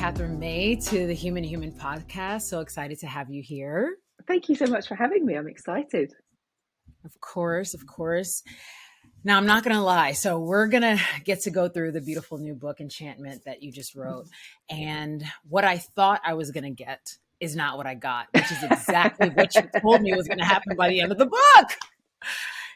Katherine May to the Human Human podcast. So excited to have you here. Thank you so much for having me. I'm excited. Of course. Now, I'm not going to lie. So we're going to get to go through the beautiful new book, Enchantment, that you just wrote. And what I thought I was going to get is not what I got, which is exactly what you told me was going to happen by the end of the book.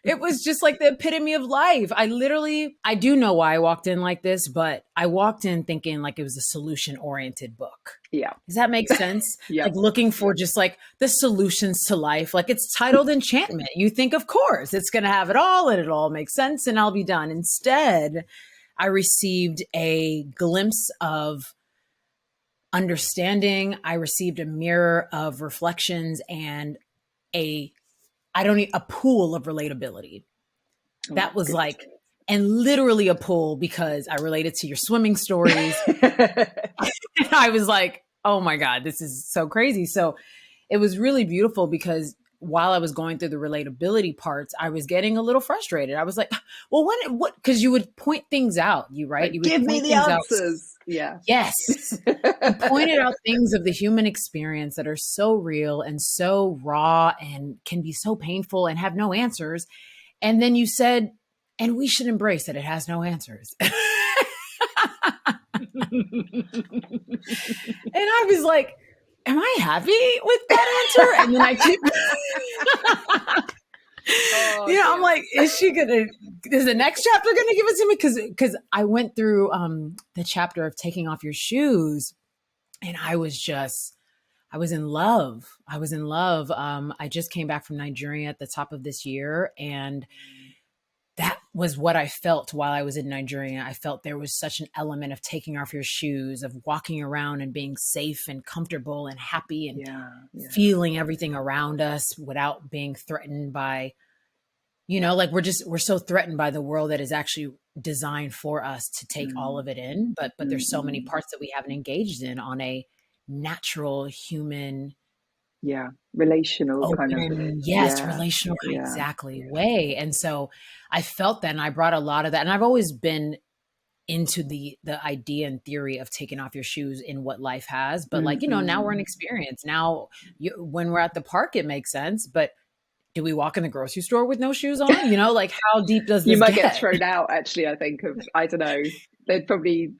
It was just like the epitome of life. I do know why I walked in like this, but I walked in thinking like it was a solution-oriented book. Yeah. Does that make sense? Yeah. Like looking for just like the solutions to life. Like it's titled Enchantment. You think, of course, it's going to have it all and it all makes sense and I'll be done. Instead, I received a glimpse of understanding. I received a mirror of reflections and a pool of relatability. That was good. Like, and literally a pool because I related to your swimming stories. I was like, oh my God, this is so crazy. So it was really beautiful because while I was going through the relatability parts, I was getting a little frustrated. I was like, well, because you would point things out, you would give me the answers. Yeah. Yes. You pointed out things of the human experience that are so real and so raw and can be so painful and have no answers. And then you said, and we should embrace that it has no answers. And I was like, am I happy with that answer? And then I keep, I'm like, is the next chapter going to give it to me? Because I went through the chapter of taking off your shoes and I was in love. I just came back from Nigeria at the top of this year. And that was what I felt while I was in Nigeria. I felt there was such an element of taking off your shoes, of walking around and being safe and comfortable and happy and feeling everything around us without being threatened by, like we're so threatened by the world that is actually designed for us to take all of it in. But there's so many parts that we haven't engaged in on a natural human relational open, kind of relational way. And so I felt that, and I brought a lot of that, and I've always been into the idea and theory of taking off your shoes in what life has, but now we're in experience. Now when we're at the park it makes sense, but do we walk in the grocery store with no shoes on? Like how deep does this you might get thrown out? Actually, I think I don't know. They'd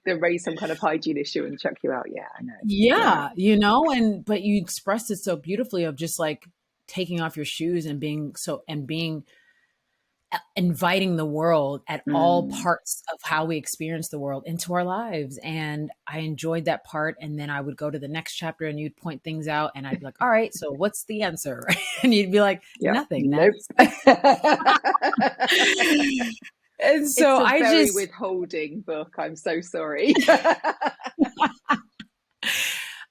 raise some kind of hygiene issue and chuck you out. Yeah, I know. Yeah. But you expressed it so beautifully of just like taking off your shoes and inviting the world at all parts of how we experience the world into our lives. And I enjoyed that part. And then I would go to the next chapter and you'd point things out and I'd be like, all right, so what's the answer? And you'd be like, nothing. Nope. And so it's a very withholding book. I'm so sorry.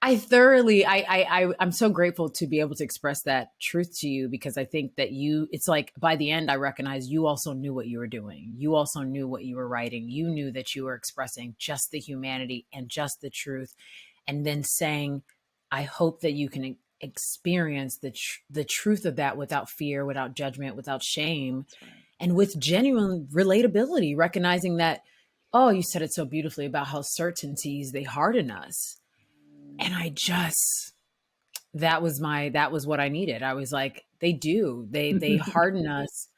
I'm so grateful to be able to express that truth to you, because I think that it's like by the end, I recognize you also knew what you were doing. You also knew what you were writing. You knew that you were expressing just the humanity and just the truth. And then saying, I hope that you can experience the truth of that without fear, without judgment, without shame, and with genuine relatability, recognizing that, oh, you said it so beautifully about how certainties, they harden us. And that was what I needed. I was like, they harden us.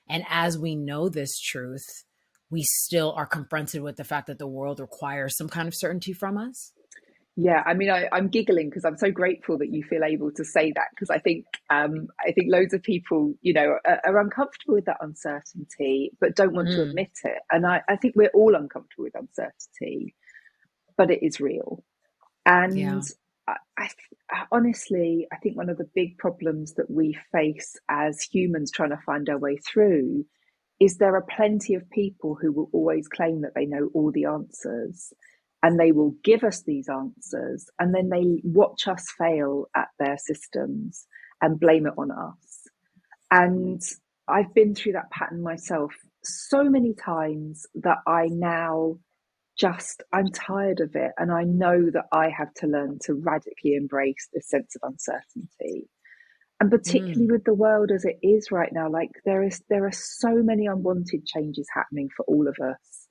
And as we know this truth, we still are confronted with the fact that the world requires some kind of certainty from us. Yeah, I mean, I'm giggling because I'm so grateful that you feel able to say that, because I think loads of people, are uncomfortable with that uncertainty, but don't want to admit it. And I think we're all uncomfortable with uncertainty, but it is real. And honestly, I think one of the big problems that we face as humans trying to find our way through is there are plenty of people who will always claim that they know all the answers, and they will give us these answers, and then they watch us fail at their systems and blame it on us. And I've been through that pattern myself so many times that I'm tired of it. And I know that I have to learn to radically embrace this sense of uncertainty. And particularly with the world as it is right now, like there are so many unwanted changes happening for all of us,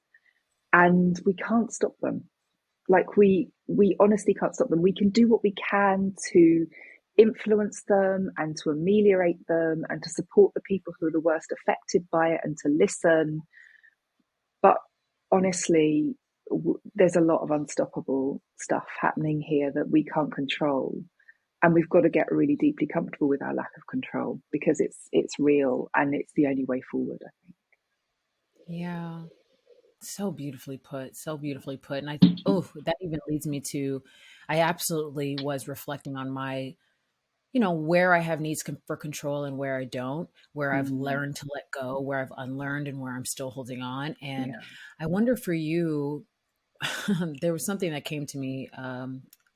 and we can't stop them. like we honestly can't stop them. We can do what we can to influence them and to ameliorate them and to support the people who are the worst affected by it and to listen. But honestly, there's a lot of unstoppable stuff happening here that we can't control, and we've got to get really deeply comfortable with our lack of control, because it's real and it's the only way forward, I think. Yeah. So beautifully put. So beautifully put. And oh, that even leads me to, I absolutely was reflecting on my, where I have needs for control and where I don't, where I've Mm, learned to let go, where I've unlearned, and where I'm still holding on. And yeah. I wonder for you, there was something that came to me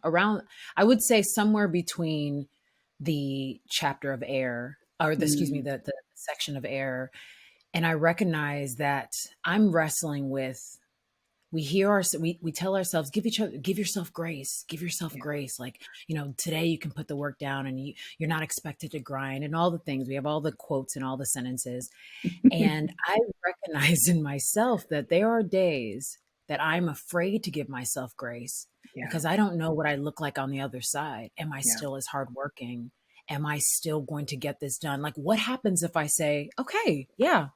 around, I would say somewhere between the chapter of air, or excuse me, Mm, the section of air. And I recognize that I'm wrestling with, we tell ourselves, give yourself grace, give yourself yeah. grace, like, today you can put the work down, and you're not expected to grind, and all the things. We have all the quotes and all the sentences. And I recognize in myself that there are days that I'm afraid to give myself grace, Yeah. because I don't know what I look like on the other side. Am I Yeah. still as hardworking? Am I still going to get this done? Like, what happens if I say, okay, yeah,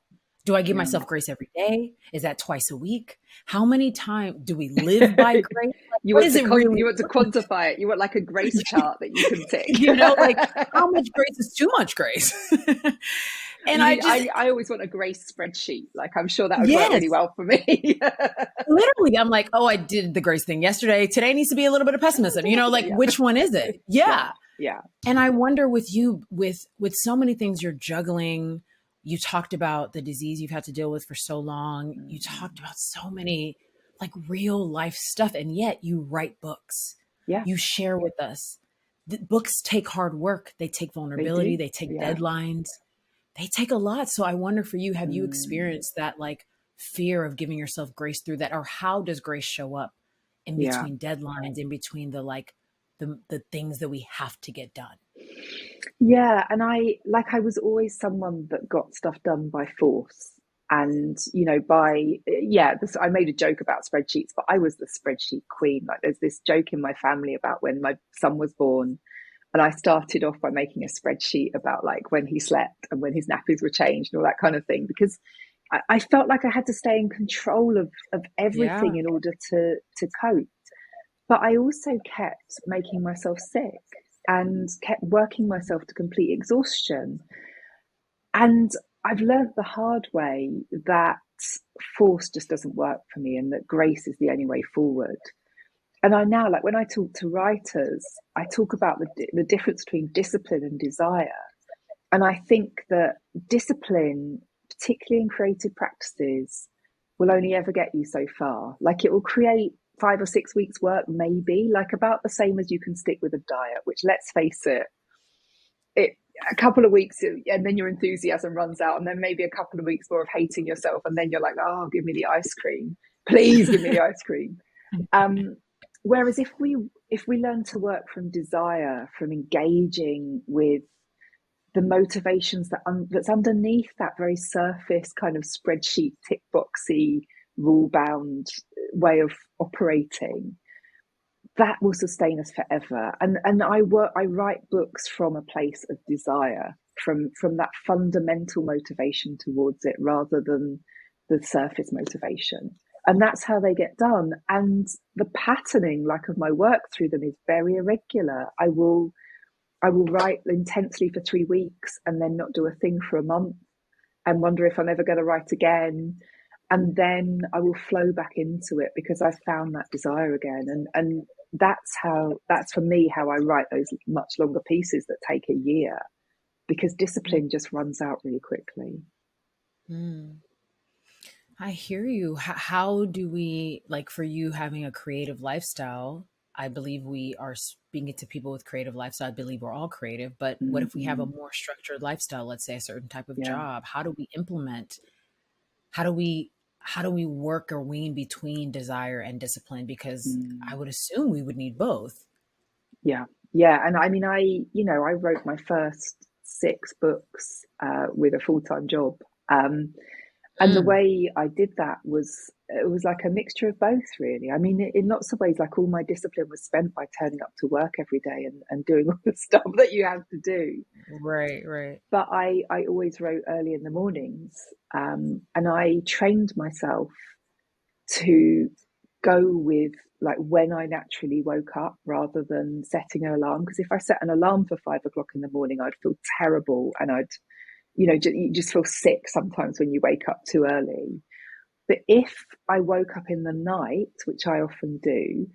do I give Yeah. myself grace every day? Is that twice a week? How many times do we live by grace? Like, You what want is to it really? you want to quantify it. You want like a grace chart that you can tick. Like, how much grace is too much grace? And I always want a grace spreadsheet. Like, I'm sure that would work yes, really well for me. literally, I'm like, oh, I did the grace thing yesterday. Today needs to be a little bit of pessimism. Like, Yeah. which one is it? Yeah. Yeah. Yeah. And I wonder with you, with so many things you're juggling. You talked about the disease you've had to deal with for so long. You talked Mm. about so many like real life stuff, and yet you write books. Yeah, You share with us. The books take hard work. They take they vulnerability. do. They take Yeah. deadlines. They take a lot. So I wonder for you, have you Mm. experienced that like fear of giving yourself grace through that? Or how does grace show up in Yeah. between deadlines, in between the like the things that we have to get done? Yeah, and I was always someone that got stuff done by force. And, I made a joke about spreadsheets, but I was the spreadsheet queen. Like, there's this joke in my family about when my son was born, and I started off by making a spreadsheet about like when he slept and when his nappies were changed and all that kind of thing, because I felt like I had to stay in control of Yeah. everything in order to cope. But I also kept making myself sick and kept working myself to complete exhaustion. And I've learnt the hard way that force just doesn't work for me and that grace is the only way forward. And I now, like, when I talk to writers, I talk about the difference between discipline and desire. And I think that discipline, particularly in creative practices, will only ever get you so far. Like, it will create 5 or 6 weeks work, maybe, like about the same as you can stick with a diet, which, let's face it a couple of weeks and then your enthusiasm runs out, and then maybe a couple of weeks more of hating yourself, and then you're like, oh, give me the ice cream, please give me the ice cream. um Whereas if we learn to work from desire, from engaging with the motivations that's underneath that very surface kind of spreadsheet tick boxy rule bound way of operating, that will sustain us forever. And I write books from a place of desire, from that fundamental motivation towards it, rather than the surface motivation. And that's how they get done. And the patterning, like, of my work through them is very irregular. I will write intensely for 3 weeks and then not do a thing for a month and wonder if I'm ever going to write again. And then I will flow back into it because I've found that desire again. And that's for me how I write those much longer pieces that take a year, because discipline just runs out really quickly. Mm. I hear you. How do we, like, for you having a creative lifestyle? I believe we are speaking to people with creative lifestyle. I believe we're all creative, but what if we have a Mm-hmm. more structured lifestyle, let's say a certain type of Yeah. job? How do we implement, how do we, how do we work or wean between desire and discipline? Because I Mm. would assume we would need both. Yeah. Yeah. And I mean, I wrote my first 6 books with a full time job. And the way I did that was, it was like a mixture of both, really. I mean, in lots of ways, like all my discipline was spent by turning up to work every day and doing all the stuff that you have to do. Right, right. But I always wrote early in the mornings, and I trained myself to go with like when I naturally woke up rather than setting an alarm. Because if I set an alarm for 5 o'clock in the morning, I'd feel terrible, and you just feel sick sometimes when you wake up too early. But if I woke up in the night, which I often do,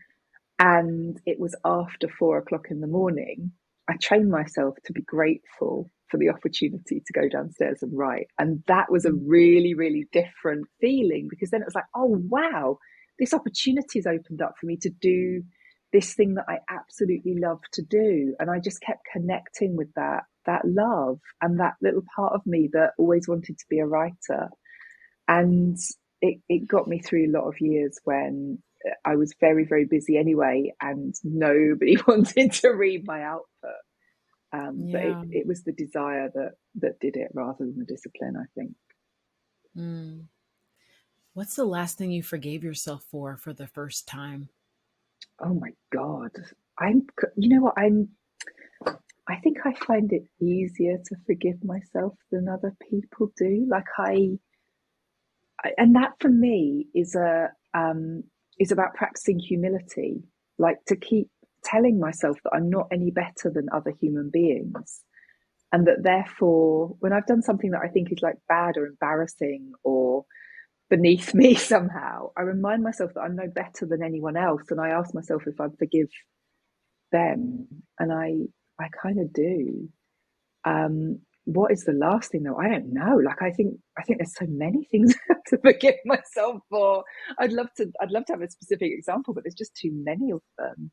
and it was after 4 o'clock in the morning, I trained myself to be grateful for the opportunity to go downstairs and write. And that was a really, really different feeling, because then it was like, oh, wow, this opportunity has opened up for me to do this thing that I absolutely love to do. And I just kept connecting with that love and that little part of me that always wanted to be a writer. And it got me through a lot of years when I was very, very busy anyway, and nobody wanted to read my output. But Yeah. it was the desire that did it rather than the discipline, I think. Mm. What's the last thing you forgave yourself for the first time? Oh my God. You know what? I think I find it easier to forgive myself than other people do. Like and that for me is about practicing humility, like to keep telling myself that I'm not any better than other human beings, and that therefore when I've done something that I think is like bad or embarrassing or beneath me somehow, I remind myself that I'm no better than anyone else, and I ask myself if I forgive them, and I kind of do. What is the last thing though? I don't know. Like I think there's so many things to forgive myself for. I'd love to have a specific example, but there's just too many of them.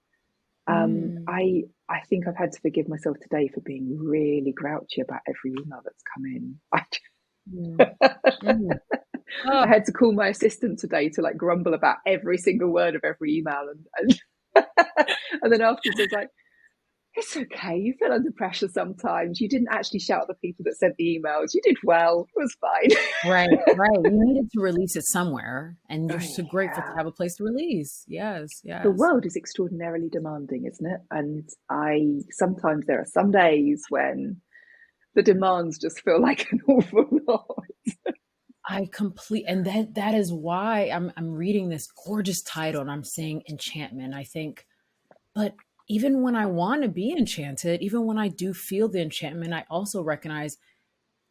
Mm. I think I've had to forgive myself today for being really grouchy about every email that's come in. Mm. Mm. Oh, I had to call my assistant today to like grumble about every single word of every email, and and then afterwards I was like, it's okay. You feel under pressure sometimes. You didn't actually shout at the people that sent the emails. You did well. It was right, fine. right. You needed to release it somewhere, and you're Oh, so grateful to yeah. have a place to release. Yes, The yes. world is extraordinarily demanding, isn't it? And I sometimes there are some days when the demands just feel like an awful lot. And that is why I'm reading this gorgeous title and I'm saying enchantment. I think, but even when I want to be enchanted, even when I do feel the enchantment, I also recognize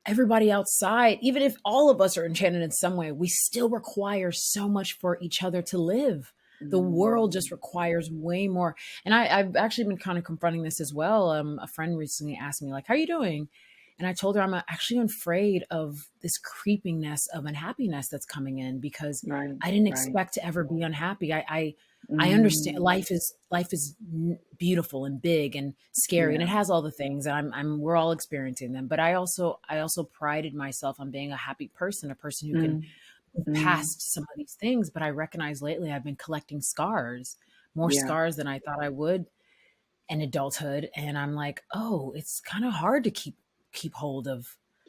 everybody outside, even if all of us are enchanted in some way, we still require so much for each other to live. The world just Mm, requires way more. And I've actually been kind of confronting this as well. A friend recently asked me, like, how are you doing? And I told her I'm actually afraid of this creepiness of unhappiness that's coming in because right, I didn't right. expect to ever be unhappy. I understand Mm, life is beautiful and big and scary and yeah. it has all the things and we're all experiencing them, but I also prided myself on being a happy person, a person who can Mm, move mm, past some of these things. But I recognize lately I've been collecting scars, more yeah. scars than I thought I would in adulthood, and I'm like, oh, it's kind of hard to keep hold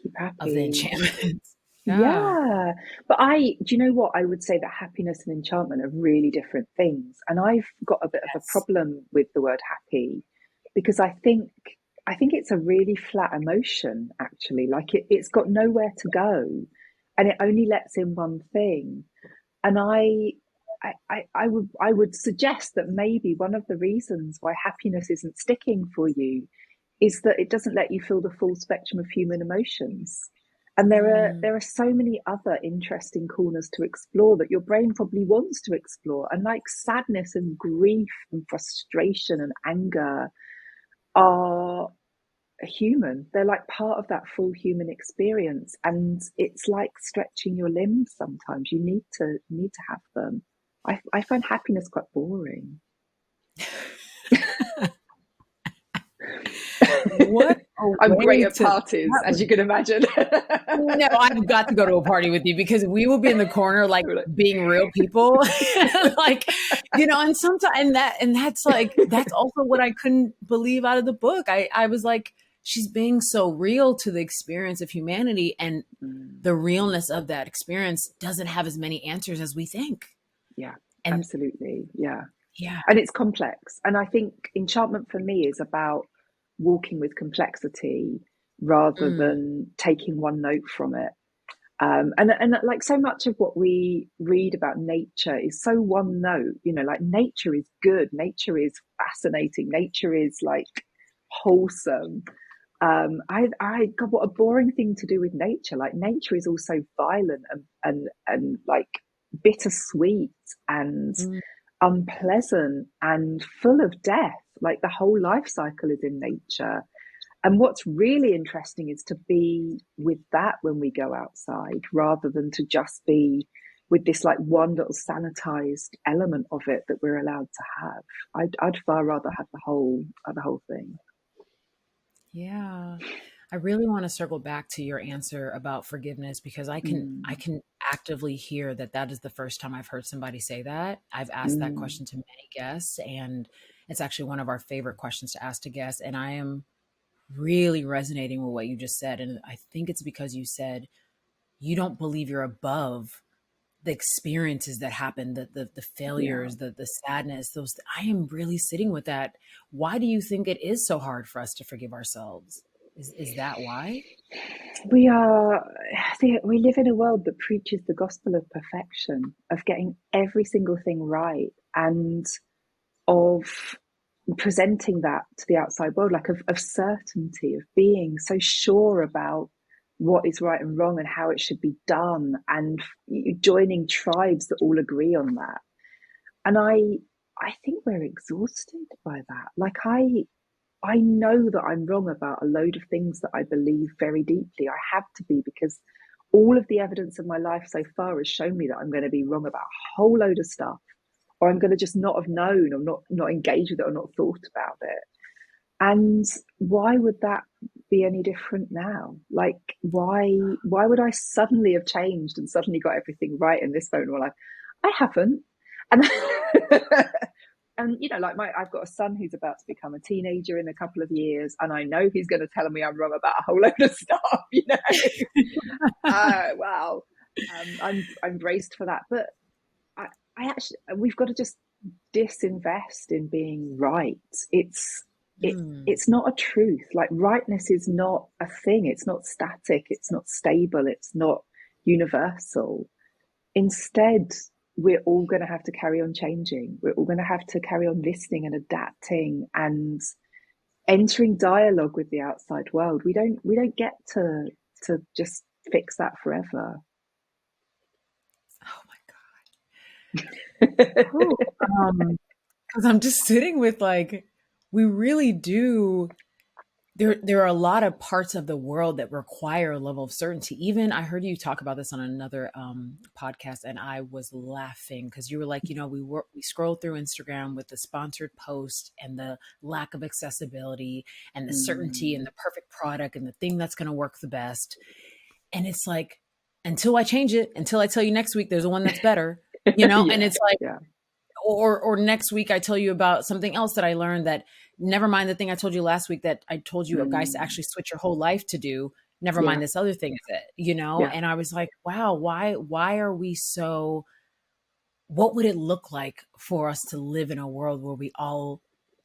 Keep of the happy. enchantment. Yeah. Yeah. But do you know what? I would say that happiness and enchantment are really different things. And I've got a bit of a Yes. problem with the word happy because I think it's a really flat emotion, actually. Like it's got nowhere to go and it only lets in one thing. And I would suggest that maybe one of the reasons why happiness isn't sticking for you is that it doesn't let you feel the full spectrum of human emotions. And Mm. there are so many other interesting corners to explore that your brain probably wants to explore. And like sadness and grief and frustration and anger are human. They're like part of that full human experience. And it's like stretching your limbs sometimes. You need to have them. I find happiness quite boring. What a I'm great way at to parties, that as was you can imagine. no, I've got to go to a party with you because we will be in the corner like We're like, being real people. Like, and sometimes and that's like that's also what I couldn't believe out of the book. I was like she's being so real to the experience of humanity, and Mm. the realness of that experience doesn't have as many answers as we think. Yeah, And absolutely. Yeah. yeah. And it's complex. And I think enchantment for me is about walking with complexity rather Mm, than taking one note from it. And like so much of what we read about nature is so one note, you know, like nature is good, nature is fascinating, nature is like wholesome. God, what a boring thing to do with nature. Like nature is also violent and like bittersweet and mm, unpleasant and full of death. Like the whole life cycle is in nature. And what's really interesting is to be with that when we go outside rather than to just be with this like one little sanitized element of it that we're allowed to have. I'd far rather have the whole thing. yeah. I really want to circle back to your answer about forgiveness, because I Mm, can actively hear that that is the first time I've heard somebody say that. I've asked that mm, question to many guests, and it's actually one of our favorite questions to ask to guests. And I am really resonating with what you just said. And I think it's because you said you don't believe you're above the experiences that happen, the yeah. failures, the sadness, those. I am really sitting with that. Why do you think it is so hard for us to forgive ourselves? Is that why? We are, we live in a world that preaches the gospel of perfection, of getting every single thing right, and of presenting that to the outside world, like of certainty, of being so sure about what is right and wrong and how it should be done, and joining tribes that all agree on that. And I think we're exhausted by that. Like I know that I'm wrong about a load of things that I believe very deeply. I have to be, because all of the evidence of my life so far has shown me that I'm going to be wrong about a whole load of stuff, or I'm going to just not have known, or not engaged with it, or not thought about it. And why would that be any different now? Like why would I suddenly have changed and suddenly got everything right in this moment of my life? I haven't. And and you know, like I've got a son who's about to become a teenager in a couple of years, and I know he's going to tell me I'm wrong about a whole load of stuff. You know, wow, I'm braced for that. But I, I actually, we've got to just disinvest in being right. It's it Mm, it's not a truth. Like rightness is not a thing. It's not static. It's not stable. It's not universal. Instead, we're all going to have to carry on changing. We're all going to have to carry on listening and adapting and entering dialogue with the outside world. We don't get to just fix that forever. oh my god. Because I'm just sitting with like, we really do. There are a lot of parts of the world that require a level of certainty. Even I heard you talk about this on another podcast, and I was laughing because you were like, we scroll through Instagram with the sponsored post and the lack of accessibility and the certainty and Mm, the perfect product and the thing that's going to work the best. And it's like, until I change it, until I tell you next week there's one that's better, and yeah, it's like, yeah. or next week I tell you about something else that I learned, that never mind the thing I told you last week that I told you guys to Mm, actually switch your whole life to do. Never yeah, mind this other thing is it. yeah, And I was like, wow, why are we so, what would it look like for us to live in a world where we all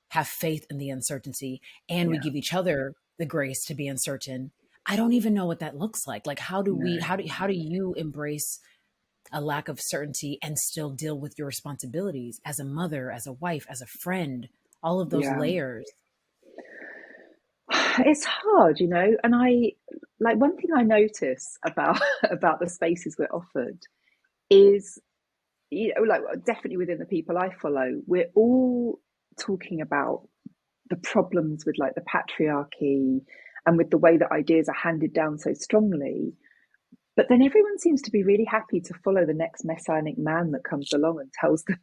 have faith in the uncertainty and we yeah. give each other the grace to be uncertain? I don't even know what that looks like. Like, how do we, No. how do you embrace a lack of certainty and still deal with your responsibilities as a mother, as a wife, as a friend, all of those Yeah. layers? It's hard, you know, and I like one thing I notice about about the spaces we're offered is, you know, like definitely within the people I follow, we're all talking about the problems with like the patriarchy and with the way that ideas are handed down so strongly. But then everyone seems to be really happy to follow the next messianic man that comes along and tells them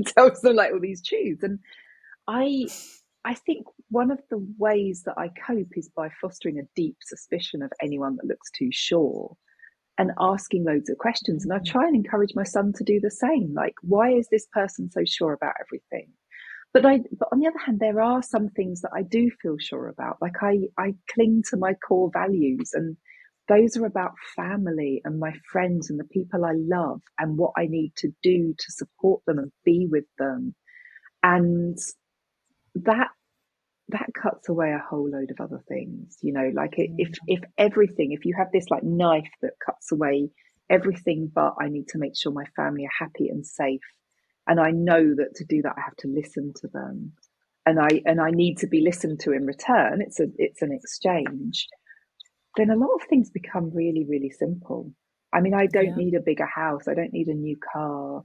tells them like all these truths. And I I think one of the ways that I cope is by fostering a deep suspicion of anyone that looks too sure and asking loads of questions. And I try and encourage my son to do the same. Like, why is this person so sure about everything? but on the other hand, there are some things that I do feel sure about. Like I cling to my core values, and those are about family and my friends and the people I love and what I need to do to support them and be with them. And that that cuts away a whole load of other things, like if you have this like knife that cuts away everything, but I need to make sure my family are happy and safe, and I know that to do that I have to listen to them, and I need to be listened to in return. It's an exchange. Then a lot of things become really, really simple. I mean, I don't Yeah. need a bigger house, I don't need a new car,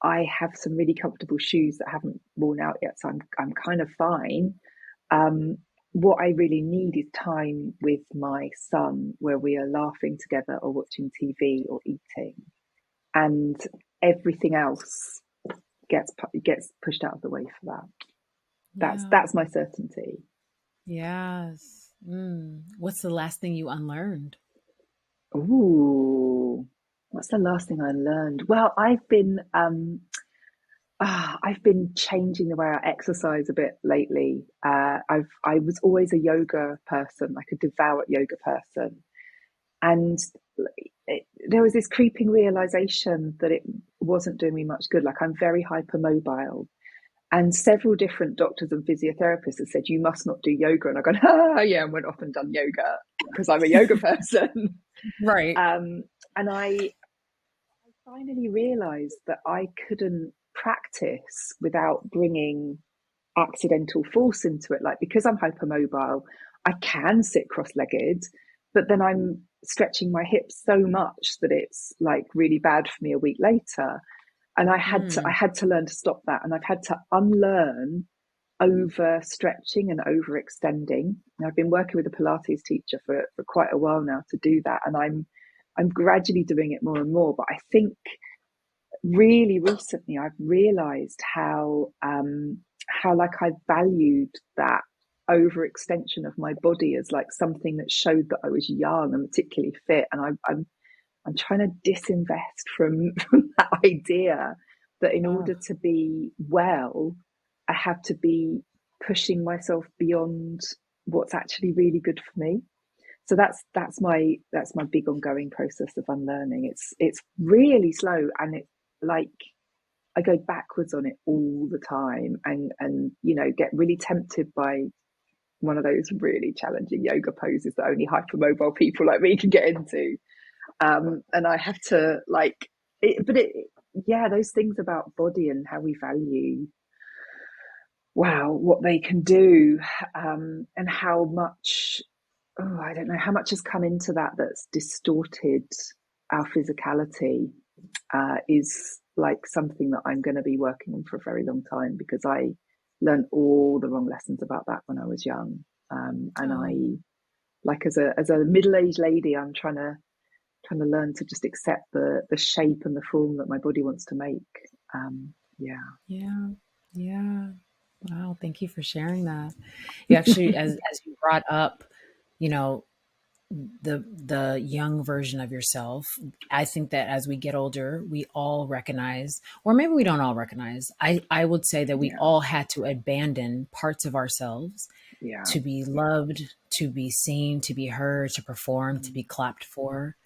I have some really comfortable shoes that haven't worn out yet, so I'm kind of fine. What I really need is time with my son where we are laughing together or watching TV or eating, and everything else gets pushed out of the way for that. Yeah. That's my certainty. Yes. What's the last thing you unlearned? Ooh, what's the last thing I learned? Well, I've been changing the way I exercise a bit lately. I was always a yoga person, like a devout yoga person, and there was this creeping realization that it wasn't doing me much good. Like, I'm very hypermobile, and several different doctors and physiotherapists have said you must not do yoga, and I've gone, yeah, and went off and done yoga because I'm a yoga person. Right. And I finally realized that I couldn't practice without bringing accidental force into it. Like, because I'm hypermobile, I can sit cross-legged, but then I'm stretching my hips so much that it's like really bad for me a week later. And I Mm. had to learn to stop that, and I've had to unlearn over stretching and overextending. And I've been working with a Pilates teacher for quite a while now to do that, and I'm gradually doing it more and more. But I think really recently I've realized how like I valued that overextension of my body as like something that showed that I was young and particularly fit, and I'm trying to disinvest from that idea that in Oh, order to be well, I have to be pushing myself beyond what's actually really good for me. So that's my big ongoing process of unlearning. It's really slow, and it's like I go backwards on it all the time, and get really tempted by one of those really challenging yoga poses that only hypermobile people like me can get into. And I have to like it, but it yeah, those things about body and how we value, wow, what they can do, and how much, oh, I don't know, how much has come into that that's distorted our physicality, is like something that I'm going to be working on for a very long time, because I learned all the wrong lessons about that when I was young. And oh, I, like, as a middle-aged lady, I'm trying to learn to just accept the shape and the form that my body wants to make. Yeah. yeah, yeah. Wow, thank you for sharing that. You actually, as you brought up, you know, the young version of yourself. I think that as we get older, we all recognize, or maybe we don't all recognize. I would say that we Yeah. all had to abandon parts of ourselves Yeah. to be loved, to be seen, to be heard, to perform, to Mm, be clapped for.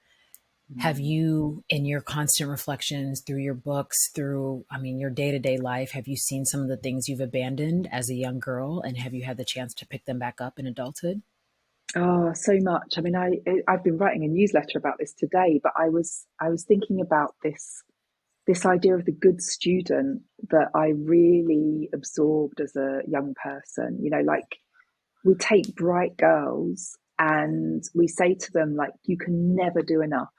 Have mm. you, in your constant reflections through your books, through, I mean, your day to day life, have you seen some of the things you've abandoned as a young girl? And have you had the chance to pick them back up in adulthood? Oh, so much. I mean, I've been writing a newsletter about this today, but I was thinking about this idea of the good student that I really absorbed as a young person. Like, we take bright girls and we say to them, like, you can never do enough.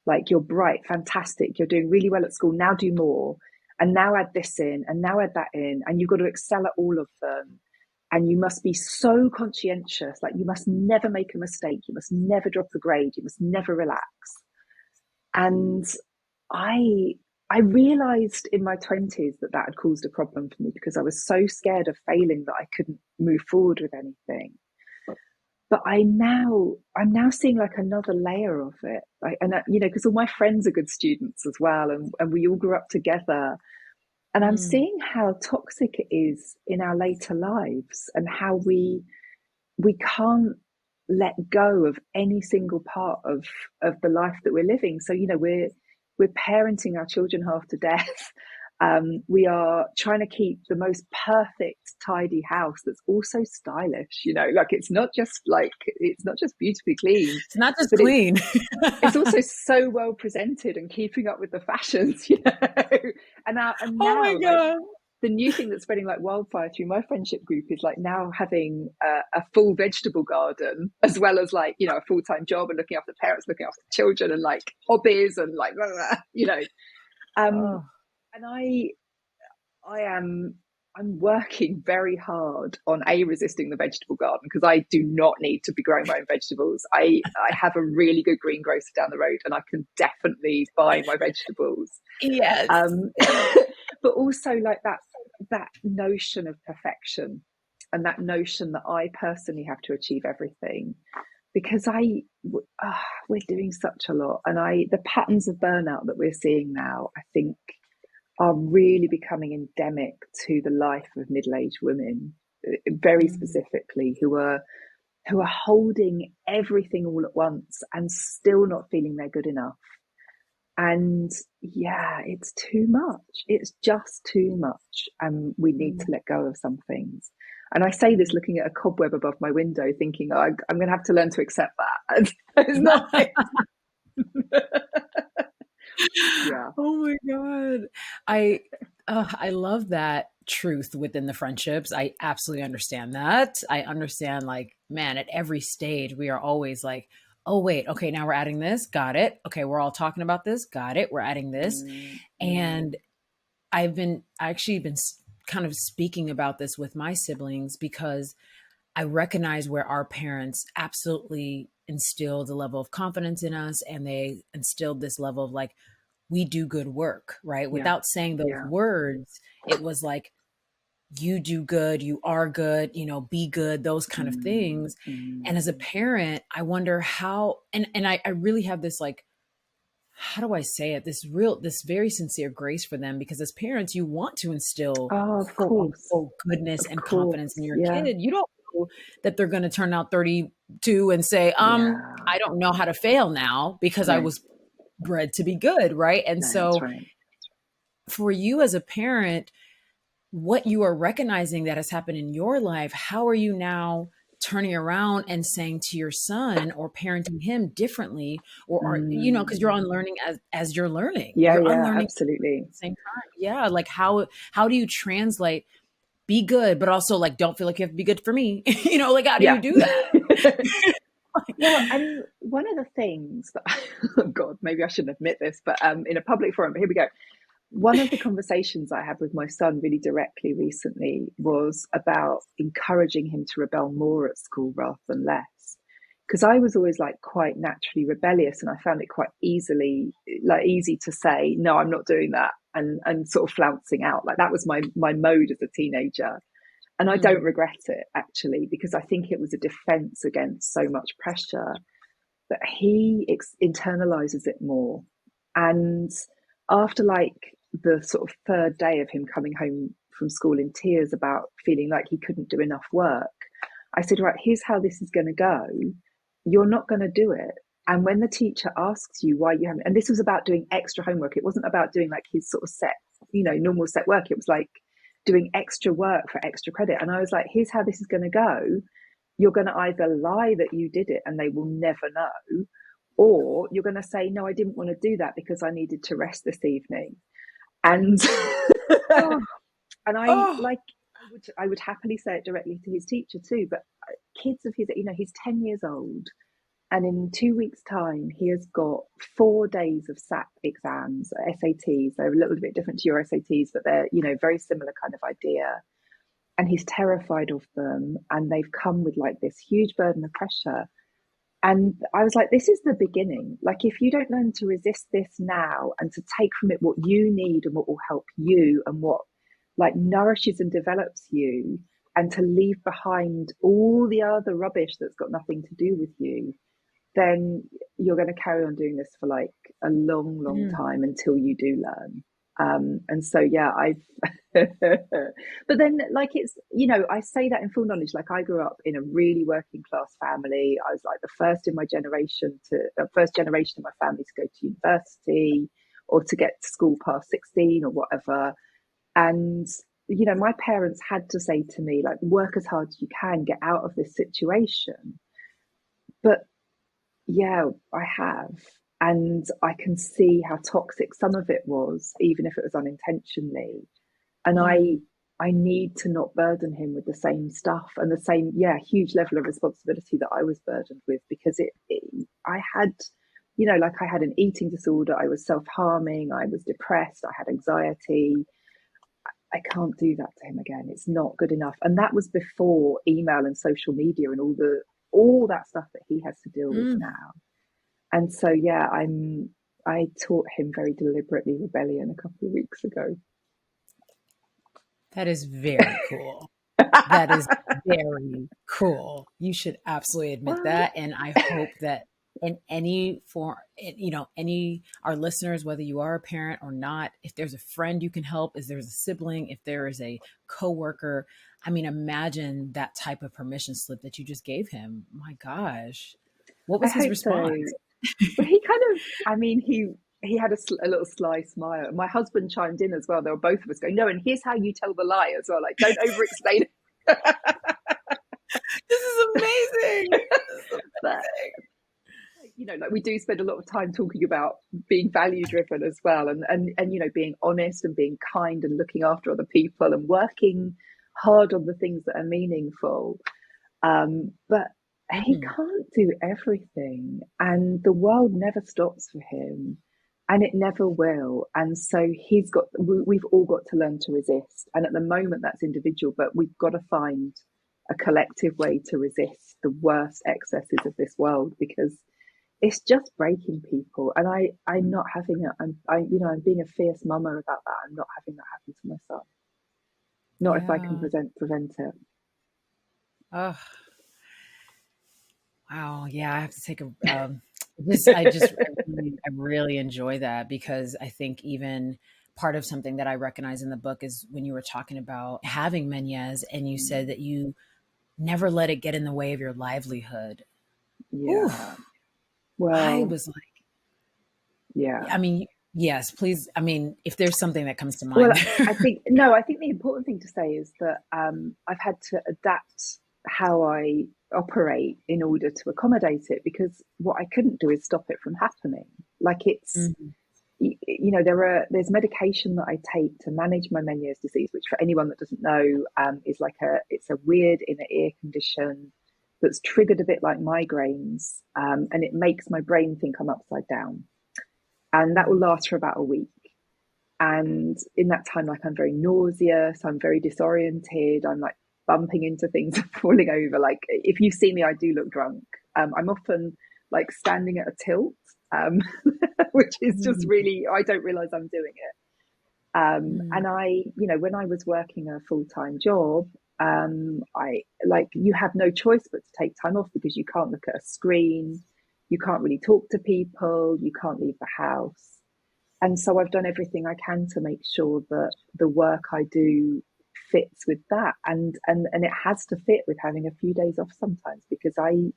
Like, you're bright, fantastic, you're doing really well at school, now do more, and now add this in, and now add that in, and you've got to excel at all of them. And you must be so conscientious, like, you must never make a mistake, you must never drop a grade, you must never relax. And I I realized in my 20s that that had caused a problem for me, because I was so scared of failing that I couldn't move forward with anything. But I'm now seeing like another layer of it, like, and because all my friends are good students as well, and we all grew up together. And I'm Mm. seeing how toxic it is in our later lives, and how we can't let go of any single part of the life that we're living. So, we're parenting our children half to death. We are trying to keep the most perfect, tidy house that's also stylish. Like it's not just beautifully clean, It's not just but clean. it's also so well presented and keeping up with the fashions. And Oh now, my like, God. the new thing that's spreading like wildfire through my friendship group is like now having a full vegetable garden, as well as like, a full-time job and looking after parents, looking after children, and like hobbies and like blah, blah, blah. Oh. And I'm working very hard on resisting the vegetable garden, because I do not need to be growing my own vegetables. I have a really good greengrocer down the road, and I can definitely buy my vegetables. Yes. um, but also like that notion of perfection, and that notion that I personally have to achieve everything, because we're doing such a lot, and the patterns of burnout that we're seeing now, I think, are really becoming endemic to the life of middle-aged women, very Mm. specifically, who are holding everything all at once and still not feeling they're good enough. And yeah, it's too much. It's just too much. And we need to Mm. let go of some things. And I say this Mm. looking at a cobweb above my window, thinking, oh, I'm going to have to learn to accept that. It's not. Yeah. Oh my God. I I love that truth within the friendships. I absolutely understand that. I understand, like, man, at every stage we are always like, oh wait, okay, now we're adding this. Got it. Okay, we're all talking about this. Got it. We're adding this. Mm, mm, And I actually been kind of speaking about this with my siblings, because I recognize where our parents absolutely instilled a level of confidence in us, and they instilled this level of like, we do good work, right? yeah. Without saying those Yeah. words, it was like, you do good, you are good, be good, those kind of Mm, things. And as a mm. parent, I wonder how, and I really have this like, how do I say it? This very sincere grace for them, because as parents, you want to instill Oh, of quote course. unquote goodness Of and confidence in course. your Yeah. kid. You don't know that they're going to turn out 32 and say, Yeah. I don't know how to fail now because I No, was bred to be good, right? And no, that's so right. for you as a parent, what you are recognizing that has happened in your life, how are you now turning around and saying to your son or parenting him differently? Or are, because you're Mm. unlearning as you're learning. Yeah, You're yeah, unlearning absolutely. at the same time. Yeah. Like how do you translate be good, but also like don't feel like you have to be good for me? Like how do you Yeah. do that? Well, and one of the things that, oh God, maybe I shouldn't admit this, but in a public forum, but here we go. One of the conversations I had with my son really directly recently was about encouraging him to rebel more at school rather than less. Because I was always like quite naturally rebellious, and I found it quite easy to say, no, I'm not doing that, and sort of flouncing out. Like that was my mode as a teenager. And I don't Mm, regret it, actually, because I think it was a defense against so much pressure. But he internalizes it more. And after like the sort of third day of him coming home from school in tears about feeling like he couldn't do enough work, I said, right, here's how this is going to go. You're not going to do it. And when the teacher asks you why you haven't, and this was about doing extra homework, it wasn't about doing like his sort of set, normal set work. It was like doing extra work for extra credit. And I was like, here's how this is going to go. You're going to either lie that you did it and they will never know, or you're going to say, no, I didn't want to do that because I needed to rest this evening. And oh, and oh, I would happily say it directly to his teacher too. But kids of his, he's 10 years old, and in 2 weeks' time, he has got 4 days of SAT exams, SATs. They're a little bit different to your SATs, but they're, very similar kind of idea. And he's terrified of them. And they've come with like this huge burden of pressure. And I was like, this is the beginning. Like, if you don't learn to resist this now and to take from it what you need and what will help you and what like nourishes and develops you, and to leave behind all the other rubbish that's got nothing to do with you, then you're going to carry on doing this for like a long, long mm, time until you do learn. And so, yeah, I've, but then, like, it's, I say that in full knowledge. Like, I grew up in a really working class family. I was like the first generation of my family to go to university or to get to school past 16 or whatever. And, my parents had to say to me, like, work as hard as you can, get out of this situation. But yeah, I have. And I can see how toxic some of it was, even if it was unintentionally. And Mm. I need to not burden him with the same stuff and the same, yeah, huge level of responsibility that I was burdened with, because I had, like, I had an eating disorder, I was self-harming, I was depressed, I had anxiety. I can't do that to him again. It's not good enough. And that was before email and social media and all that stuff that he has to deal with Mm. now. And so, yeah, I taught him very deliberately rebellion a couple of weeks ago. That is very cool. That is very cool. You should absolutely admit Well, that. And I hope that in any form, any our listeners, whether you are a parent or not, if there's a friend you can help, if there's a sibling, if there is a coworker, I mean, imagine that type of permission slip that you just gave him. My gosh, what I was his hope so. response? But he kind of, I mean, he had a little sly smile. My husband chimed in as well. There were both of us going, no, and here's how you tell the lie as well. Like, don't over explain it. This is amazing. This is But amazing. like, we do spend a lot of time talking about being value driven as well, and being honest and being kind and looking after other people and working hard on the things that are meaningful. But he Mm, can't do everything, and the world never stops for him, and it never will. And so we've all got to learn to resist. And at the moment, that's individual, but we've got to find a collective way to resist the worst excesses of this world, because it's just breaking people. And I'm not having it. I'm being a fierce mama about that. I'm not having that happen to my son. Not if I can yeah. prevent it. Oh, wow. Yeah, I have to take a I really enjoy that, because I think even part of something that I recognize in the book is when you were talking about having Menyez and you said that you never let it get in the way of your livelihood. Oof. Yeah. I Well, was like, yeah. I mean, yes, please. I mean, if there's something that comes to Well, mind I there. think no. I think the important thing to say is that I've had to adapt how I operate in order to accommodate it, because what I couldn't do is stop it from happening. Like, it's Mhm. there's medication that I take to manage my Meniere's disease, which, for anyone that doesn't know, is like it's a weird inner ear condition that's triggered a bit like migraines, and it makes my brain think I'm upside down, and that will last for about a week. And in that time, like, I'm very nauseous, I'm very disoriented, I'm like bumping into things and falling over. Like, if you see me, I do look drunk. I'm often like standing at a tilt, um, which is just Mhm. really, I don't realize I'm doing it. Mhm. And when I was working a full time job, I like, you have no choice but to take time off, because you can't look at a screen, you can't really talk to people, you can't leave the house. And so I've done everything I can to make sure that the work I do fits with that, and it has to fit with having a few days off sometimes, because I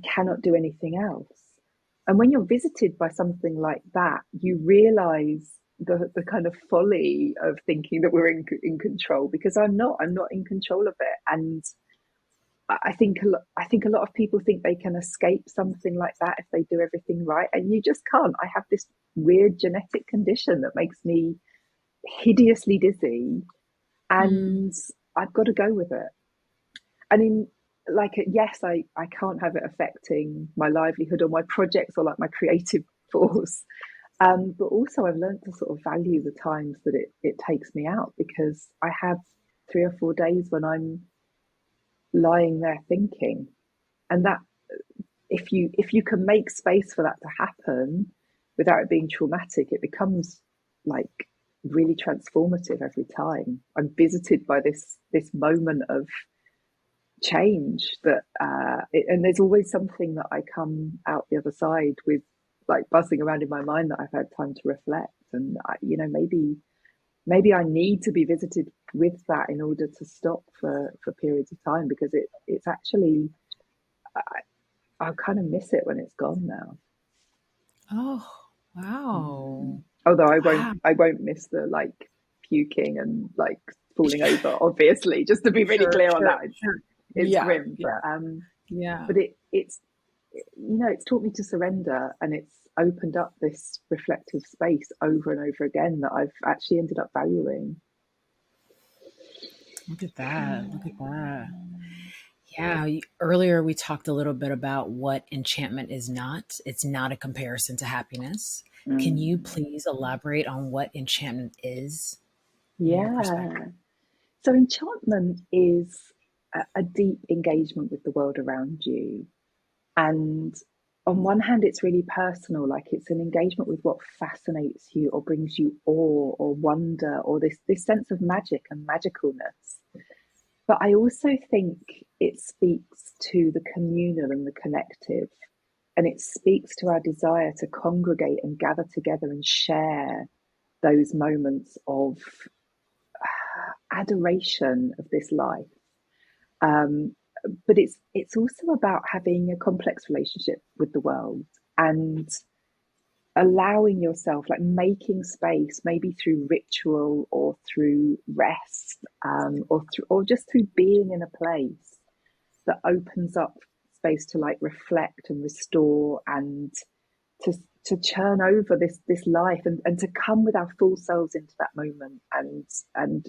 cannot do anything else. And when you're visited by something like that, you realize the kind of folly of thinking that we're in control, because I'm not in control of it. And I think a lot of people think they can escape something like that if they do everything right, and you just can't. I have this weird genetic condition that makes me hideously dizzy, Mm. and I've got to go with it. I mean, like, yes, I can't have it affecting my livelihood or my projects or like my creative force. But also, I've learned to sort of value the times that it takes me out, because I have 3 or 4 days when I'm lying there thinking, and that, if you can make space for that to happen without it being traumatic, it becomes like really transformative every time I'm visited by this moment of change. And there's always something that I come out the other side with, like, buzzing around in my mind, that I've had time to reflect. And maybe maybe I need to be visited with that in order to stop for periods of time, because it's actually, I kind of miss it when it's gone now. Oh, wow. Although Wow. I won't miss the like puking and like falling over, obviously, just to be really Sure, clear on sure, that. sure. It's Yeah, grim, yeah, yeah. but it's, it's taught me to surrender, and it's opened up this reflective space over and over again that I've actually ended up valuing. Look at that. Look at that. Yeah, earlier we talked a little bit about what enchantment is not. It's not a comparison to happiness. Can you Mm. please elaborate on what enchantment is in your perspective? Yeah. So enchantment is a deep engagement with the world around you. And on one hand, it's really personal, like it's an engagement with what fascinates you or brings you awe or wonder, or this sense of magic and magicalness. But I also think it speaks to the communal and the collective. And it speaks to our desire to congregate and gather together and share those moments of adoration of this life. Um, but it's also about having a complex relationship with the world and allowing yourself, like making space, maybe through ritual or through rest, or just through being in a place that opens up space to like reflect and restore and to to churn over this life, and to come with our full selves into that moment and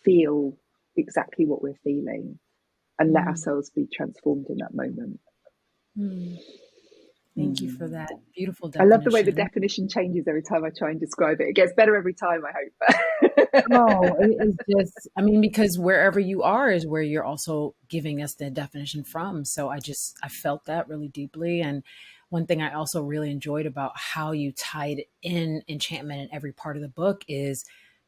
feel exactly what we're feeling and let Mm, ourselves be transformed in that moment. mm. Thank you for Mm. that beautiful I love the way the definition. definition changes every time I try and describe it. It gets better every time, I hope. Oh, it is just, I mean, because wherever you are is where you're also giving us the definition from. So I felt that really deeply. And one thing I also really enjoyed about how you tied in enchantment in every part of the book is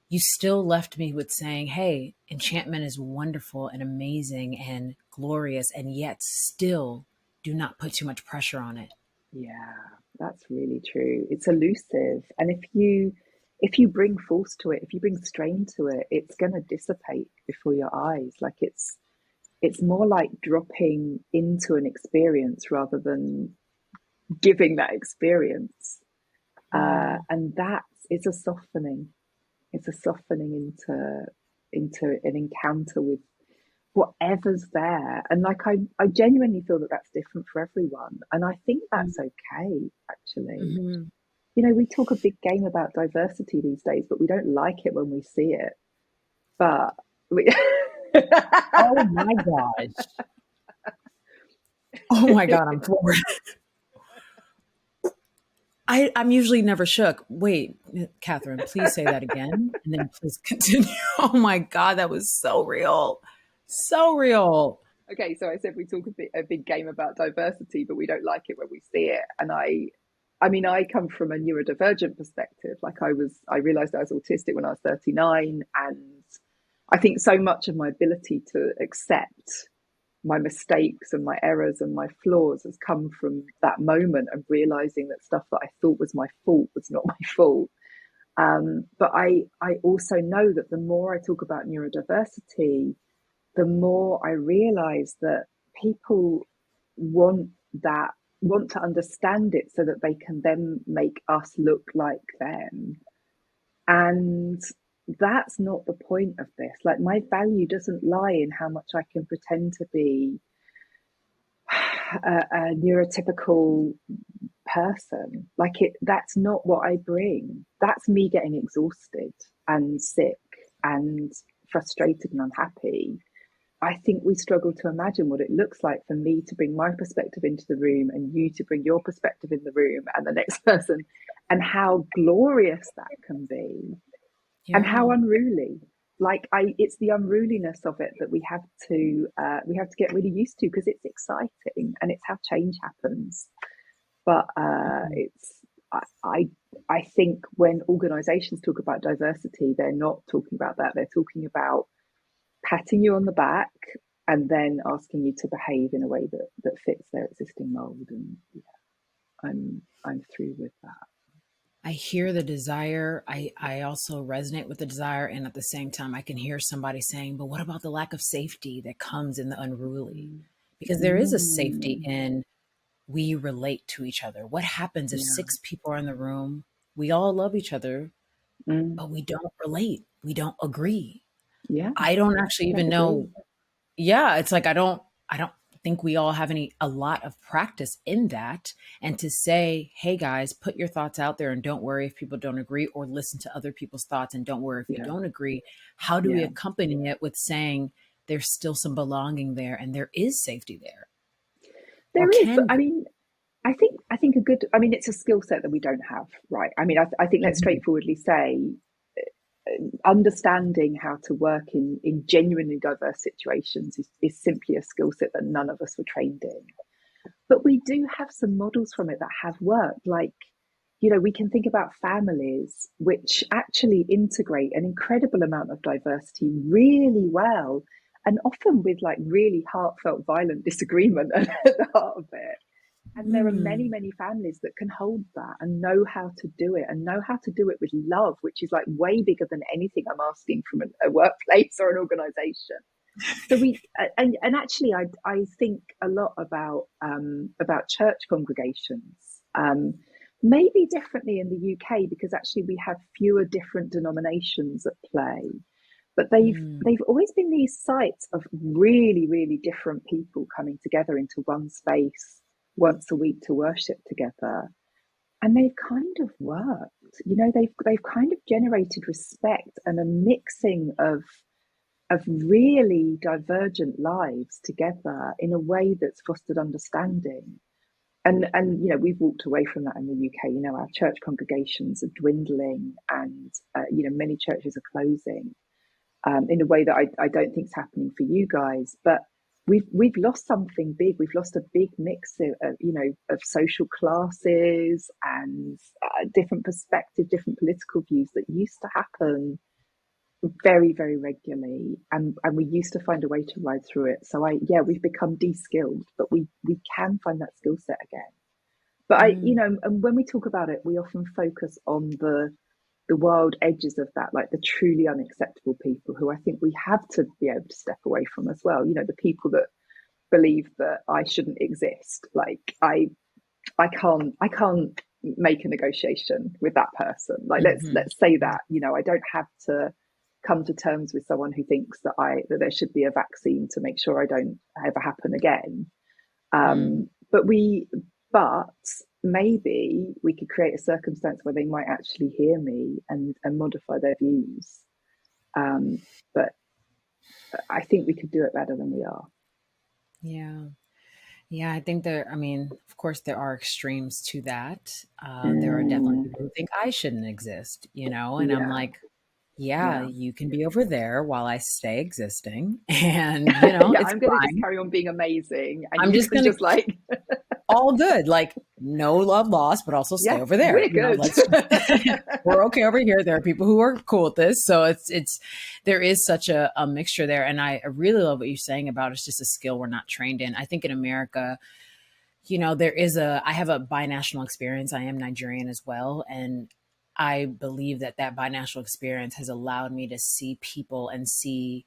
you still left me with saying, hey, enchantment is wonderful and amazing and glorious, and yet still do not put too much pressure on it. Yeah, that's really true. It's elusive, and if you bring force to it, if you bring strain to it, it's going to dissipate before your eyes. Like it's more like dropping into an experience rather than giving that experience. Mm, And that's it's a softening. It's a softening into an encounter with whatever's there. And like I genuinely feel that that's different for everyone, and I think mm, that's okay, actually. mhm. We talk a big game about diversity these days, but we don't like it when we see it. But we Oh my gosh. Oh my God, I'm floored. I'm usually never shook. Wait, Catherine, please say that again. And then please continue. Oh my God, that was so real. So real. Okay, so I said we talk a big game about diversity, but we don't like it when we see it. And I mean, I come from a neurodivergent perspective. Like I realized I was autistic when I was 39, and I think so much of my ability to accept my mistakes and my errors and my flaws has come from that moment of realizing that stuff that I thought was my fault was not my fault. But I also know that the more I talk about neurodiversity, the more I realize that people want that want to understand it so that they can then make us look like them. And that's not the point of this. Like, my value doesn't lie in how much I can pretend to be a neurotypical person. Like, that's not what I bring. That's me getting exhausted and sick and frustrated and unhappy. I think we struggle to imagine what it looks like for me to bring my perspective into the room and you to bring your perspective in the room and the next person, and how glorious that can be, and how Yeah. unruly. It's the unruliness of it that we have to get really used to, because it's exciting and it's how change happens. But Mhm. it's I I think when organisations talk about diversity, they're not talking about that. They're talking about patting you on the back and then asking you to behave in a way that fits their existing mold. And yeah, I'm through with that. I hear the desire. I also resonate with the desire. And at the same time, I can hear somebody saying, but what about the lack of safety that comes in the unruly? Because there is a safety Mm, in we relate to each other. What happens if yeah. 6 people are in the room? We all love each other, Mm, but we don't relate. We don't agree. yeah. I don't actually I even agree. know. Yeah, it's like I don't think we all have a lot of practice in that. And to say, hey guys, put your thoughts out there and don't worry if people don't agree, or listen to other people's thoughts and don't worry if you Yeah. don't agree. How do we Yeah. accompany it with saying there's still some belonging there and there is safety there? Or There is, but can I be? mean, I think a good. I mean, it's a skill set that we don't have, right? I mean, I think let's Mhm. straightforwardly say understanding how to work in genuinely diverse situations is simply a skill set that none of us were trained in. But we do have some models from it that have worked. Like, we can think about families which actually integrate an incredible amount of diversity really well, and often with like really heartfelt, violent disagreement at the heart of it. And there are many, Mm. many families that can hold that and know how to do it, and know how to do it with love, which is like way bigger than anything I'm asking from a workplace or an organization. So and actually I think a lot about church congregations, maybe differently in the UK, because actually we have fewer different denominations at play, but Mm. they've always been these sites of really, really different people coming together into one space once a week to worship together. And they've kind of worked. They've kind of generated respect and a mixing of really divergent lives together in a way that's fostered understanding. And we've walked away from that in the UK. Our church congregations are dwindling, and many churches are closing, in a way that I don't think is happening for you guys. But we've lost something big. We've lost a big mix of social classes and different perspectives, different political views that used to happen very, very regularly, and we used to find a way to ride through it. So we've become de-skilled, but we can find that skill set again. But Mm. and when we talk about it, we often focus on the wild edges of that, like the truly unacceptable people who I think we have to be able to step away from as well. The people that believe that I shouldn't exist. Like I can't make a negotiation with that person. Like Mhm. let's say that, I don't have to come to terms with someone who thinks that there should be a vaccine to make sure I don't ever happen again. Mm. But maybe we could create a circumstance where they might actually hear me and modify their views. But I think we could do it better than we are. Yeah. Yeah, I think I mean, of course, there are extremes to that. There are definitely Mm, people who think I shouldn't exist, and I'm yeah, like, yeah, yeah. you can be over there while I stay existing. And, Yeah, it's I'm going to just fine. carry on being amazing, and I'm you just can going to just like, all good. Like, no love lost, but also stay yeah, over there. we're good. Let's just, we're okay over here. There are people who are cool with this. So there is such a mixture there. And I really love what you're saying about it's just a skill we're not trained in. I think in America, I have a binational experience. I am Nigerian as well. And I believe that binational experience has allowed me to see people and see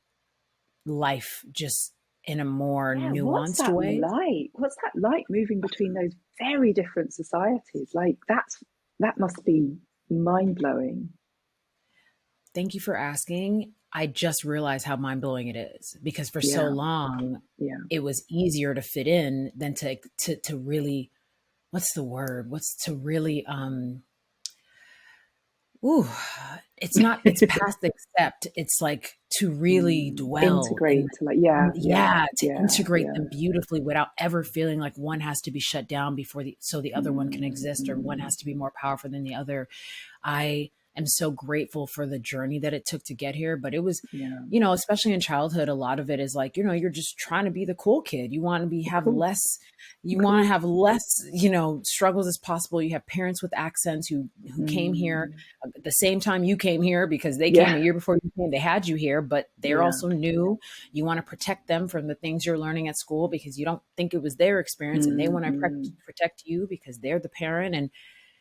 life just in a more Yeah, what's nuanced that way. like? What's that like moving between those very different societies? Like that must be mind blowing. Thank you for asking. I just realized how mind blowing it is because for so Yeah, long yeah. it was easier to fit in than to really, what's the word? What's to really ooh, it's past accept. It's like to really dwell in, Integrate, like, yeah, yeah, yeah, to yeah, integrate yeah. them beautifully without ever feeling like one has to be shut down before the other one can exist, or one Mm, has to be more powerful than the other. I am so grateful for the journey that it took to get here. But it was, yeah, especially in childhood, a lot of it is like, you're just trying to be the cool kid. You want to of have course, less, of you want to course. have less, struggles as possible. You have parents with accents who came here Mm, at the same time you came here because they came yeah, a year before you came. They had you here, but they're yeah. also new. You want to protect them from the things you're learning at school because you don't think it was their experience, and they want to Mm. protect you because they're the parent. And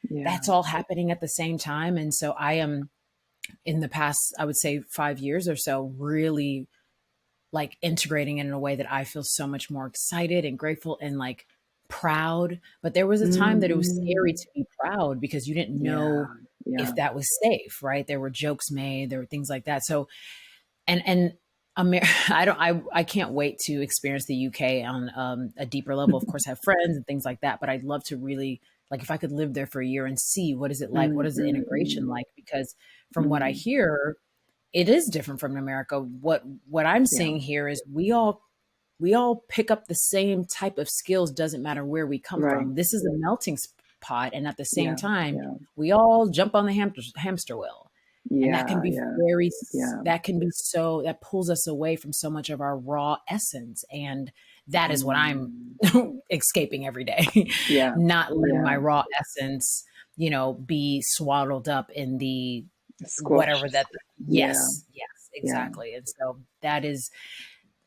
Yeah. that's all happening at the same time. And so I am, in the past, I would say 5 years or so, really like integrating it in a way that I feel so much more excited and grateful and like proud. But there was a time that it was scary Mm-mm. to be proud because you didn't know Yeah. Yeah. if that was safe, right? There were jokes made, there were things like that. So, and I can't wait to experience the UK on a deeper level. Of course, I have friends and things like that, but I'd love to really, like, if I could live there for a year and see what is it like, what is the integration Mm-mm-mm. like? Because from what I Mm. hear, it is different from America. What I'm Yeah. seeing here is we all pick up the same type of skills, doesn't matter where we come Right. from. This is a melting pot, and at the same Yeah. time, Yeah. we all jump on the hamster wheel, and that can Yeah. be Yeah. very Yeah. that can be so that pulls us away from so much of our raw essence, and that is what I'm Mm. escaping every day. Yeah. Not letting my Yeah. raw essence, be swaddled up in the whatever Squashed. that. Yeah. Yes, Yeah. exactly. And so that is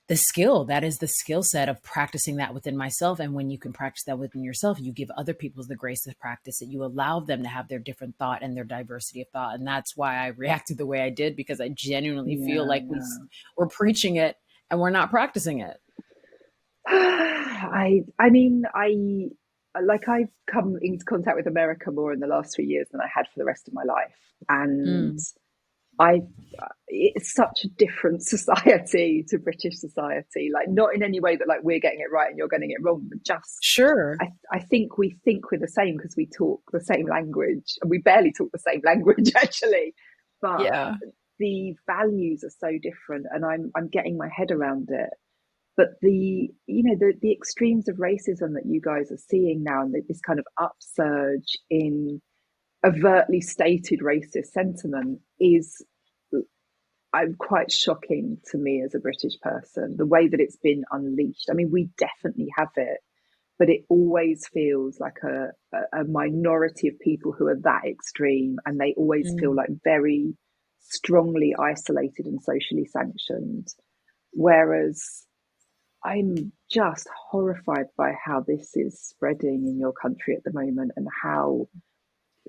the skill set of practicing that within myself. And when you can practice that within yourself, you give other people the grace to practice it. You allow them to have their different thought and their diversity of thought. And that's why I reacted the way I did, because I genuinely feel Yeah. like Yeah. we're preaching it and we're not practicing it. I mean, I've come into contact with America more in the last 3 years than I had for the rest of my life, and Mm, I it's such a different society to British society. Like, not in any way that like we're getting it right and you're getting it wrong, but just sure. I think we think we're the same because we talk the same language, and we barely talk the same language actually, but Yeah. the values are so different, and I'm getting my head around it. But the extremes of racism that you guys are seeing now, and this kind of upsurge in overtly stated racist sentiment, is I'm quite shocking to me as a British person, the way that it's been unleashed. I mean, we definitely have it, but it always feels like a minority of people who are that extreme, and they always feel Mm, like very strongly isolated and socially sanctioned. Whereas I'm just horrified by how this is spreading in your country at the moment, and how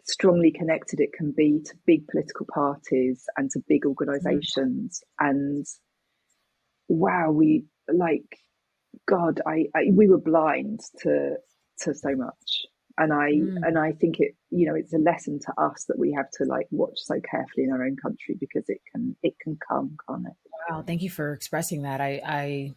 strongly connected it can be to big political parties and to big mm, organizations. And wow, we like, God, we were blind to so much. And mm. I think it's a lesson to us that we have to like watch so carefully in our own country, because it can come, can't it? Wow. Thank you for expressing that. I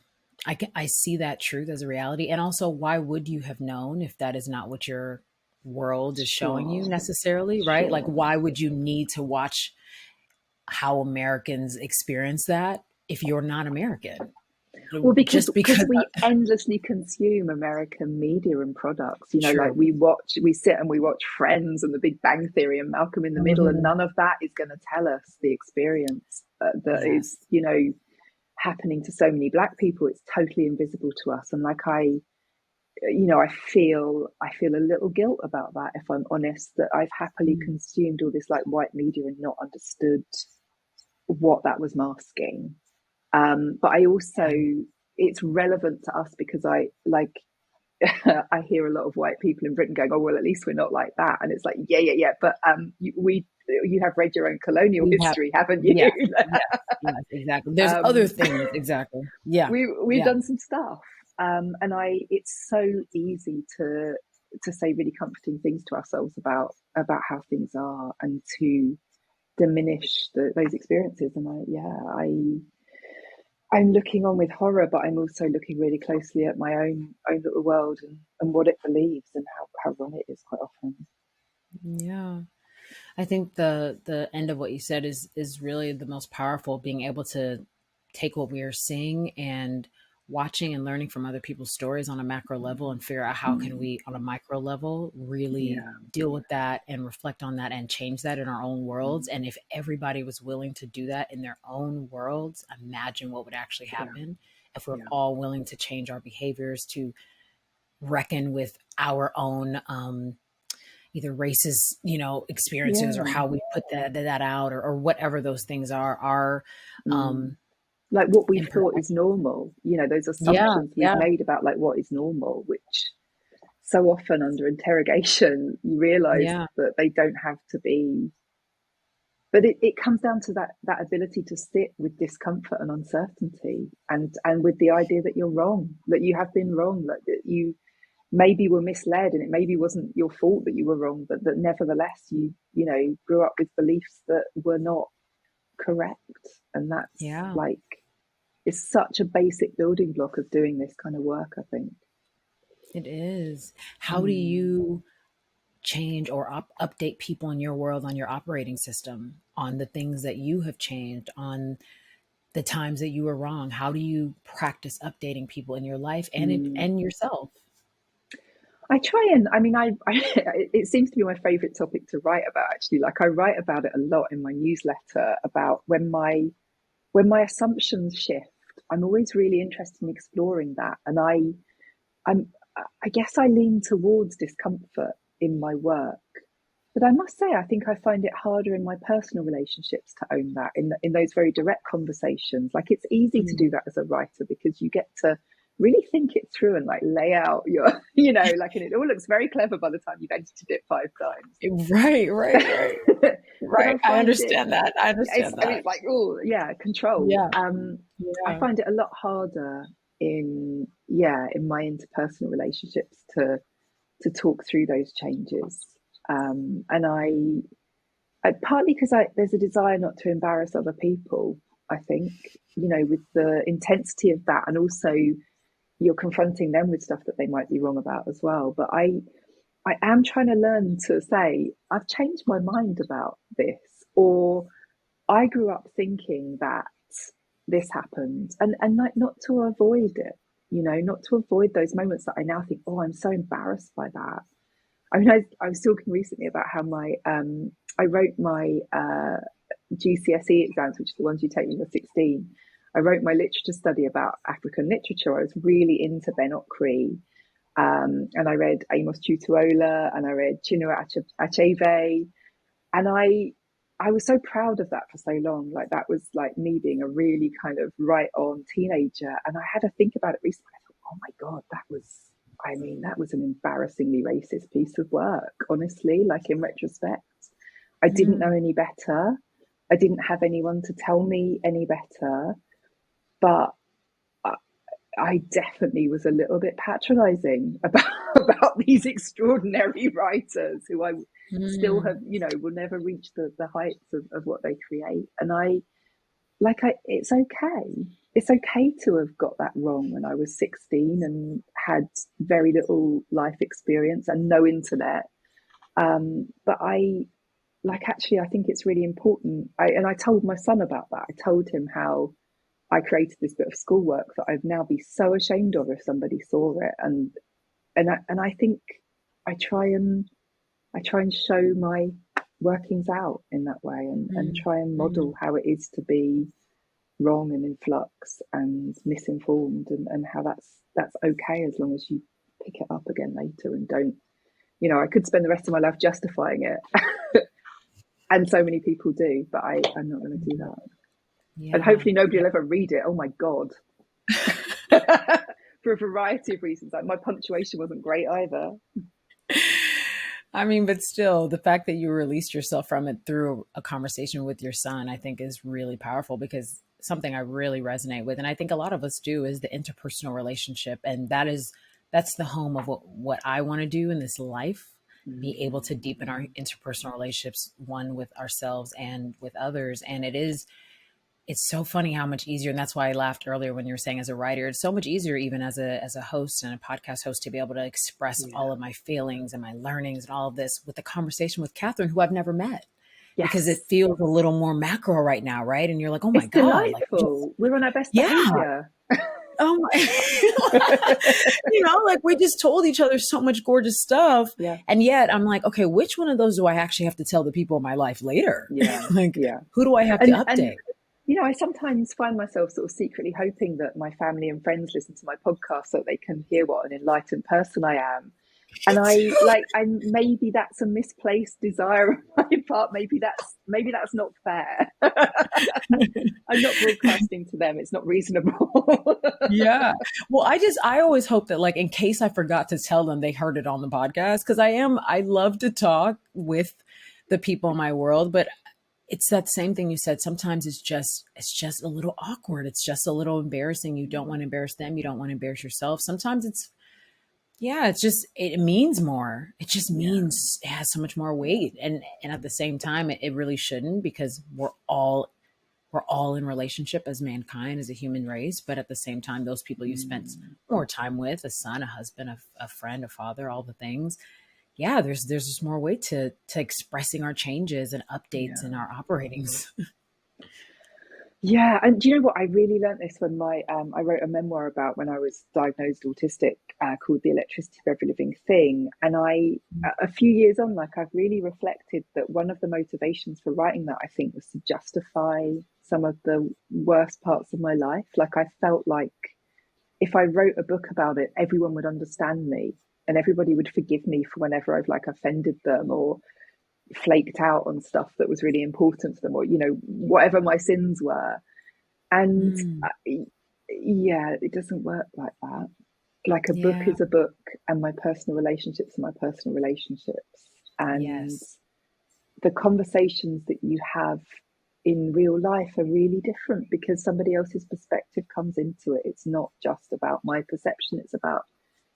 see that truth as a reality. And also, why would you have known if that is not what your world is showing you Sure, necessarily, right? Like, sure. why would you need to watch how Americans experience that if you're not American? Well, because Just because, we endlessly consume American media and products. Like true. we sit and we watch Friends and The Big Bang Theory and Malcolm in the Middle, and Mhm. none of that is going to tell us the experience that is, Yes. happening to so many Black people. It's totally invisible to us, and like I feel a little guilt about that, if I'm honest, that I've happily Mm, consumed all this like white media and not understood what that was masking. But I also, yeah. it's relevant to us because I like, I hear a lot of white people in Britain going, "Oh well, at least we're not like that," and it's like, yeah, yeah, yeah. But you have read your own colonial We have, history, haven't you? yes, yes, yes, exactly. There's other um, things. Exactly. Yeah. we've Yeah. done some stuff, and it's so easy to say really comforting things to ourselves about how things are, and to diminish those experiences. And I'm looking on with horror, but I'm also looking really closely at my own little world, and what it believes, and how wrong it is quite often. Yeah. I think the end of what you said is really the most powerful, being able to take what we are seeing and watching and learning from other people's stories on a macro level and figure out how can Mm. we on a micro level really Yeah. deal with that and reflect on that and change that in our own worlds. Mm. And if everybody was willing to do that in their own worlds, imagine what would actually Yeah. happen if we're Yeah. all willing to change our behaviors to reckon with our own either racist, experiences, or Yeah. how we put that out, or whatever those things are Mm. um Like what we've thought imperfect. is normal, those Yeah, assumptions we've yeah. made about like what is normal, which so often under interrogation, you realize Yeah. that they don't have to be. But it comes down to that ability to sit with discomfort and uncertainty, and with the idea that you're wrong, that you have been wrong, that you maybe were misled, and it maybe wasn't your fault that you were wrong, but that nevertheless you grew up with beliefs that were not correct. And that's Yeah. like, it's such a basic building block of doing this kind of work, I think. It is. How do Mm. you change or update people in your world on your operating system, on the things that you have changed, on the times that you were wrong? How do you practice updating people in your life Mm. and yourself? I try and, I mean, it seems to be my favorite topic to write about, actually. Like, I write about it a lot in my newsletter, about when my assumptions shift. I'm always really interested in exploring that. And I'm, I guess I lean towards discomfort in my work. But I must say, I think I find it harder in my personal relationships to own that, in those very direct conversations. Like, it's easy to do Mm. that as a writer, because you get to really think it through and like lay out your, like, and it all looks very clever by the time you've edited it 5 times. Right, right, right, But I right. I find it, understand that. I understand I mean, that. it's like, oh yeah, control. Yeah, I yeah. find it a lot harder in my interpersonal relationships to talk through those changes. And I partly because there's a desire not to embarrass other people. I think, with the intensity of that, and also you're confronting them with stuff that they might be wrong about as well. But I am trying to learn to say, I've changed my mind about this, or I grew up thinking that this happened, and like, not to avoid it, not to avoid those moments that I now think, oh, I'm so embarrassed by that. I mean, I was talking recently about how I wrote my GCSE exams, which are the ones you take when you're 16. I wrote my literature study about African literature. I was really into Ben Okri, and I read Amos Tutuola, and I read Chinua Achebe, and I was so proud of that for so long. Like, that was like me being a really kind of right on teenager. And I had to think about it recently. I thought, oh my God, that was an embarrassingly racist piece of work, honestly, like, in retrospect. I didn't know Mm. any better. I didn't have anyone to tell me any better. But I definitely was a little bit patronizing about about these extraordinary writers who I still Mm. have, will never reach the heights of what they create. And it's okay. It's okay to have got that wrong when I was 16 and had very little life experience and no internet. But actually, I think it's really important. I told my son about that. I told him how I created this bit of schoolwork that I'd now be so ashamed of if somebody saw it. And I think I try and show my workings out in that way, and Mm. try and Mm. model how it is to be wrong and in flux and misinformed, and how that's okay, as long as you pick it up again later and don't, I could spend the rest of my life justifying it. And so many people do, but I'm not going to do that. And Yeah. hopefully nobody will ever read it. Oh my God. For a variety of reasons. Like, my punctuation wasn't great either. I mean, but still, the fact that you released yourself from it through a conversation with your son, I think is really powerful, because something I really resonate with, and I think a lot of us do, is the interpersonal relationship. And that's the home of what I want to do in this life, be able to deepen our interpersonal relationships, one with ourselves and with others. And it's so funny how much easier, and that's why I laughed earlier when you were saying, as a writer, it's so much easier, even as a host and a podcast host, to be able to express Yeah. all of my feelings and my learnings and all of this with the conversation with Katherine, who I've never met, because it Yes. feels a little more macro right now, right? And you're like, oh my It's God, like, delightful. We're on our best yeah, behavior. oh my, like, we just told each other so much gorgeous stuff, Yeah. and yet I'm like, okay, which one of those do I actually have to tell the people in my life later? Yeah. Like, Yeah. who do I have to And update? I sometimes find myself sort of secretly hoping that my family and friends listen to my podcast so they can hear what an enlightened person I am. And I maybe that's a misplaced desire on my part. Maybe that's not fair. I'm not broadcasting to them. It's not reasonable. Yeah. Well, I always hope that, like, in case I forgot to tell them, they heard it on the podcast. Cause I love to talk with the people in my world, but it's that same thing you said. Sometimes it's just a little awkward. It's just a little embarrassing. You don't want to embarrass them. You don't want to embarrass yourself. Sometimes yeah, it means more. It just Yeah, means it has so much more weight. And at the same time, it really shouldn't, because we're all in relationship as mankind, as a human race. But at the same time, those people you spent mm, more time with, a son, a husband, a friend, a father, all the things. Yeah, there's just more weight to expressing our changes and updates in yeah. our operatings. Yeah, and do you know what? I really learnt this when I wrote a memoir about when I was diagnosed autistic, called "The Electricity of Every Living Thing." And a few years on, like, I've really reflected that one of the motivations for writing that, I think, was to justify some of the worst parts of my life. Like, I felt like if I wrote a book about it, everyone would understand me, and everybody would forgive me for whenever I've like offended them or flaked out on stuff that was really important to them, or whatever my sins were. And Mm, yeah, it doesn't work like that. Like, a book yeah. is a book, and my personal relationships are my personal relationships. And Yes. the conversations that you have in real life are really different because somebody else's perspective comes into it. It's not just about my perception, it's about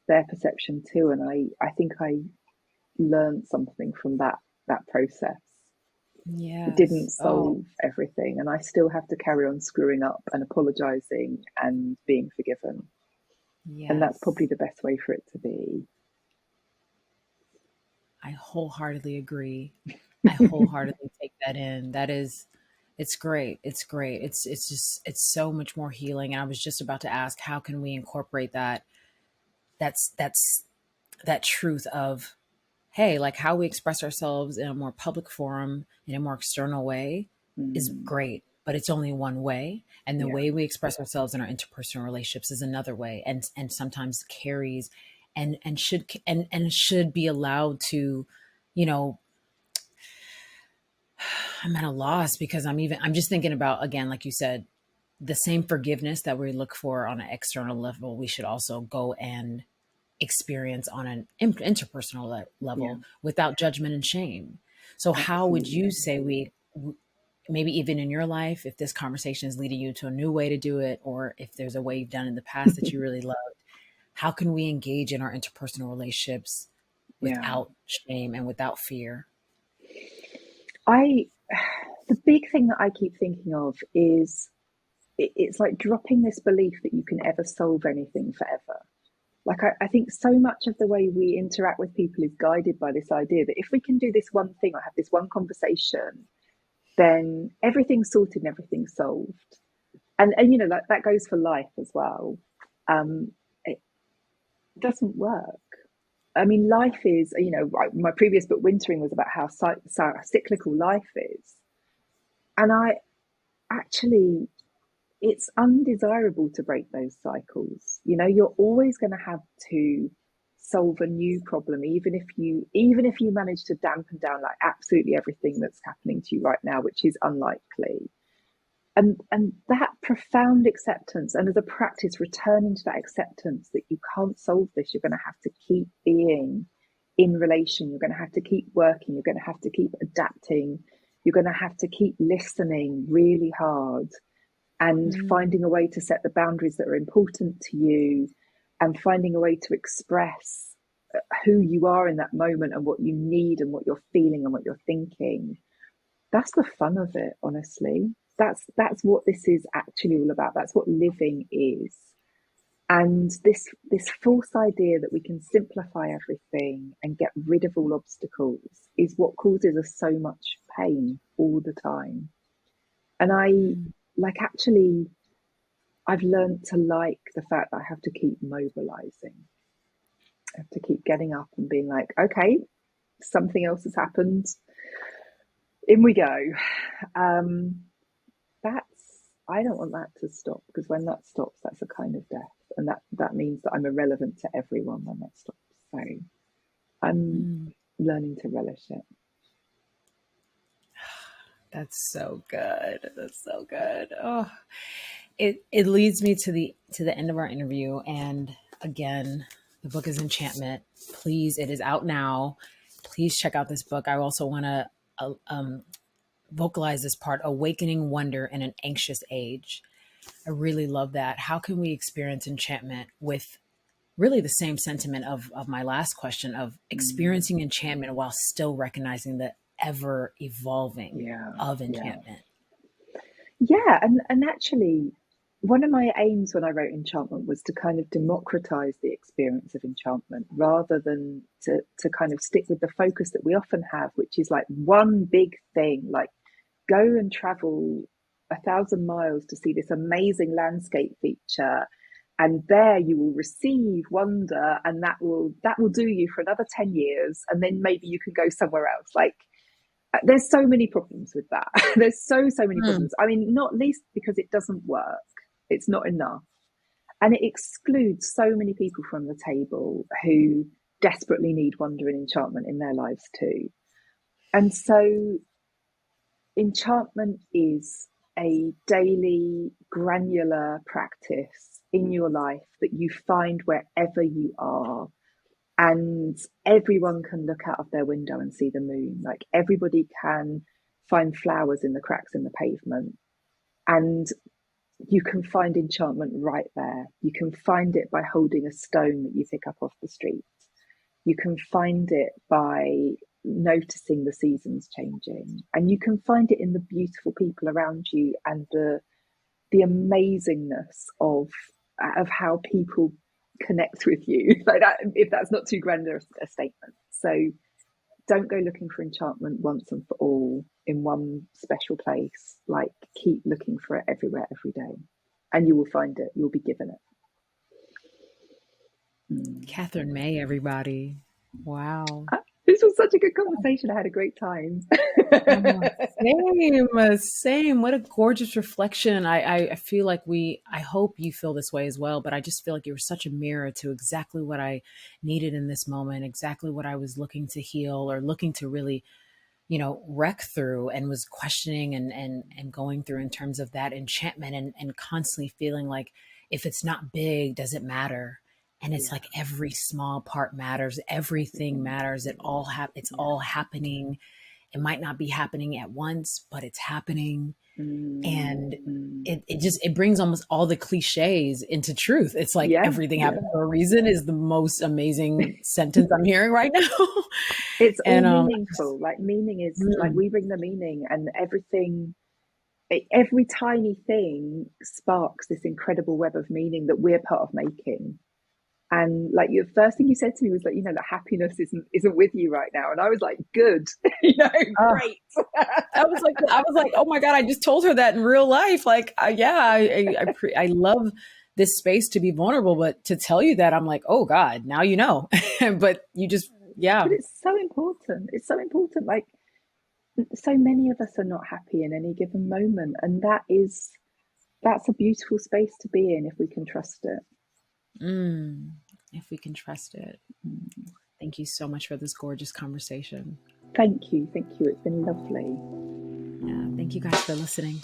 their perception too. And I think I learned something from that process. It didn't Yes. Oh, solve everything, and I still have to carry on screwing up and apologizing and being forgiven. And that's yes. probably the best way for it to be. I wholeheartedly agree. I wholeheartedly take that in. It's great. It's great. It's so much more healing. And I was just about to ask, how can we incorporate that's that truth of, hey, like, how we express ourselves in a more public forum, in a more external way, is Mm, great, but it's only one way. And the yeah, way we express ourselves in our interpersonal relationships is another way, and sometimes carries and should be allowed to, you know, I'm at a loss, because I'm just thinking about, again, like you said, the same forgiveness that we look for on an external level, we should also go and experience on an interpersonal yeah, level, without judgment and shame. So, how would you absolutely. say maybe even in your life, if this conversation is leading you to a new way to do it, or if there's a way you've done in the past that you really love, how can we engage in our interpersonal relationships Yeah. without shame and without fear? I the big thing that I keep thinking of is it's like dropping this belief that you can ever solve anything forever. Like, I think so much of the way we interact with people is guided by this idea that if we can do this one thing or have this one conversation, then everything's sorted and everything's solved. And that goes for life as well. It doesn't work. I mean, life is, my previous book, Wintering, was about how cyclical life is. And I actually, it's undesirable to break those cycles. You're always going to have to solve a new problem, even if you manage to dampen down like absolutely everything that's happening to you right now, which is unlikely. And that profound acceptance, and as a practice, returning to that acceptance that you can't solve this, you're going to have to keep being in relation, you're going to have to keep working, you're going to have to keep adapting, you're going to have to keep listening really hard, and Mm, finding a way to set the boundaries that are important to you, and finding a way to express who you are in that moment and what you need and what you're feeling and what you're thinking. That's the fun of it, honestly. That's what this is actually all about. That's what living is. And this false idea that we can simplify everything and get rid of all obstacles is what causes us so much pain all the time. And mm, actually, I've learned to like the fact that I have to keep mobilizing. I have to keep getting up and being like, okay, something else has happened. In we go. Um, that's I don't want that to stop, because when that stops, that's a kind of death, and that means that I'm irrelevant to everyone when that stops. So I'm learning to relish it. That's so good. That's so good. Oh, it leads me to the end of our interview. And again, the book is Enchantment. Please, it is out now. Please check out this book. I also want to vocalize this part: awakening wonder in an anxious age. I really love that. How can we experience enchantment with really the same sentiment of my last question of experiencing enchantment while still recognizing the ever evolving of enchantment? Yeah, and actually, one of my aims when I wrote Enchantment was to kind of democratize the experience of enchantment rather than to kind of stick with the focus that we often have, which is like one big thing, like go and travel 1,000 miles to see this amazing landscape feature, and there you will receive wonder, and that will do you for another 10 years, and then maybe you can go somewhere else. Like, there's so many problems with that. There's so many problems. I mean, not least because it doesn't work. It's not enough. And it excludes so many people from the table who desperately need wonder and enchantment in their lives too. And so enchantment is a daily granular practice in your life that you find wherever you are, and everyone can look out of their window and see the moon. Like, everybody can find flowers in the cracks in the pavement, and you can find enchantment right there. You can find it by holding a stone that you pick up off the street. You can find it by noticing the seasons changing, and you can find it in the beautiful people around you and the amazingness of how people connect with you, like that, if that's not too grand a statement. So don't go looking for enchantment once and for all in one special place. Like, keep looking for it everywhere, every day, and you will find it. You'll be given it. Katherine May, everybody. Wow. This was such a good conversation. I had a great time. Same. What a gorgeous reflection. I feel like I hope you feel this way as well, but I just feel like you were such a mirror to exactly what I needed in this moment, exactly what I was looking to heal or looking to really, wreck through, and was questioning and going through in terms of that enchantment and constantly feeling like, if it's not big, does it matter? And it's like every small part matters. Everything matters. It's all happening. It might not be happening at once, but it's happening. And it brings almost all the cliches into truth. It's like everything happens for a reason is the most amazing sentence I'm hearing right now. It's all meaningful. Like, meaning is like, we bring the meaning, and every tiny thing sparks this incredible web of meaning that we're part of making. And like, your first thing you said to me was like, that happiness isn't with you right now. And I was like, good, great. I was like, oh my God, I just told her that in real life. Like, I love this space to be vulnerable, but to tell you that, I'm like, oh God, now you know. But you just, But it's so important. It's so important. Like, so many of us are not happy in any given moment, and that's a beautiful space to be in if we can trust it. If we can trust it. Thank you so much for this gorgeous conversation. Thank you. It's been lovely. Yeah, thank you guys for listening.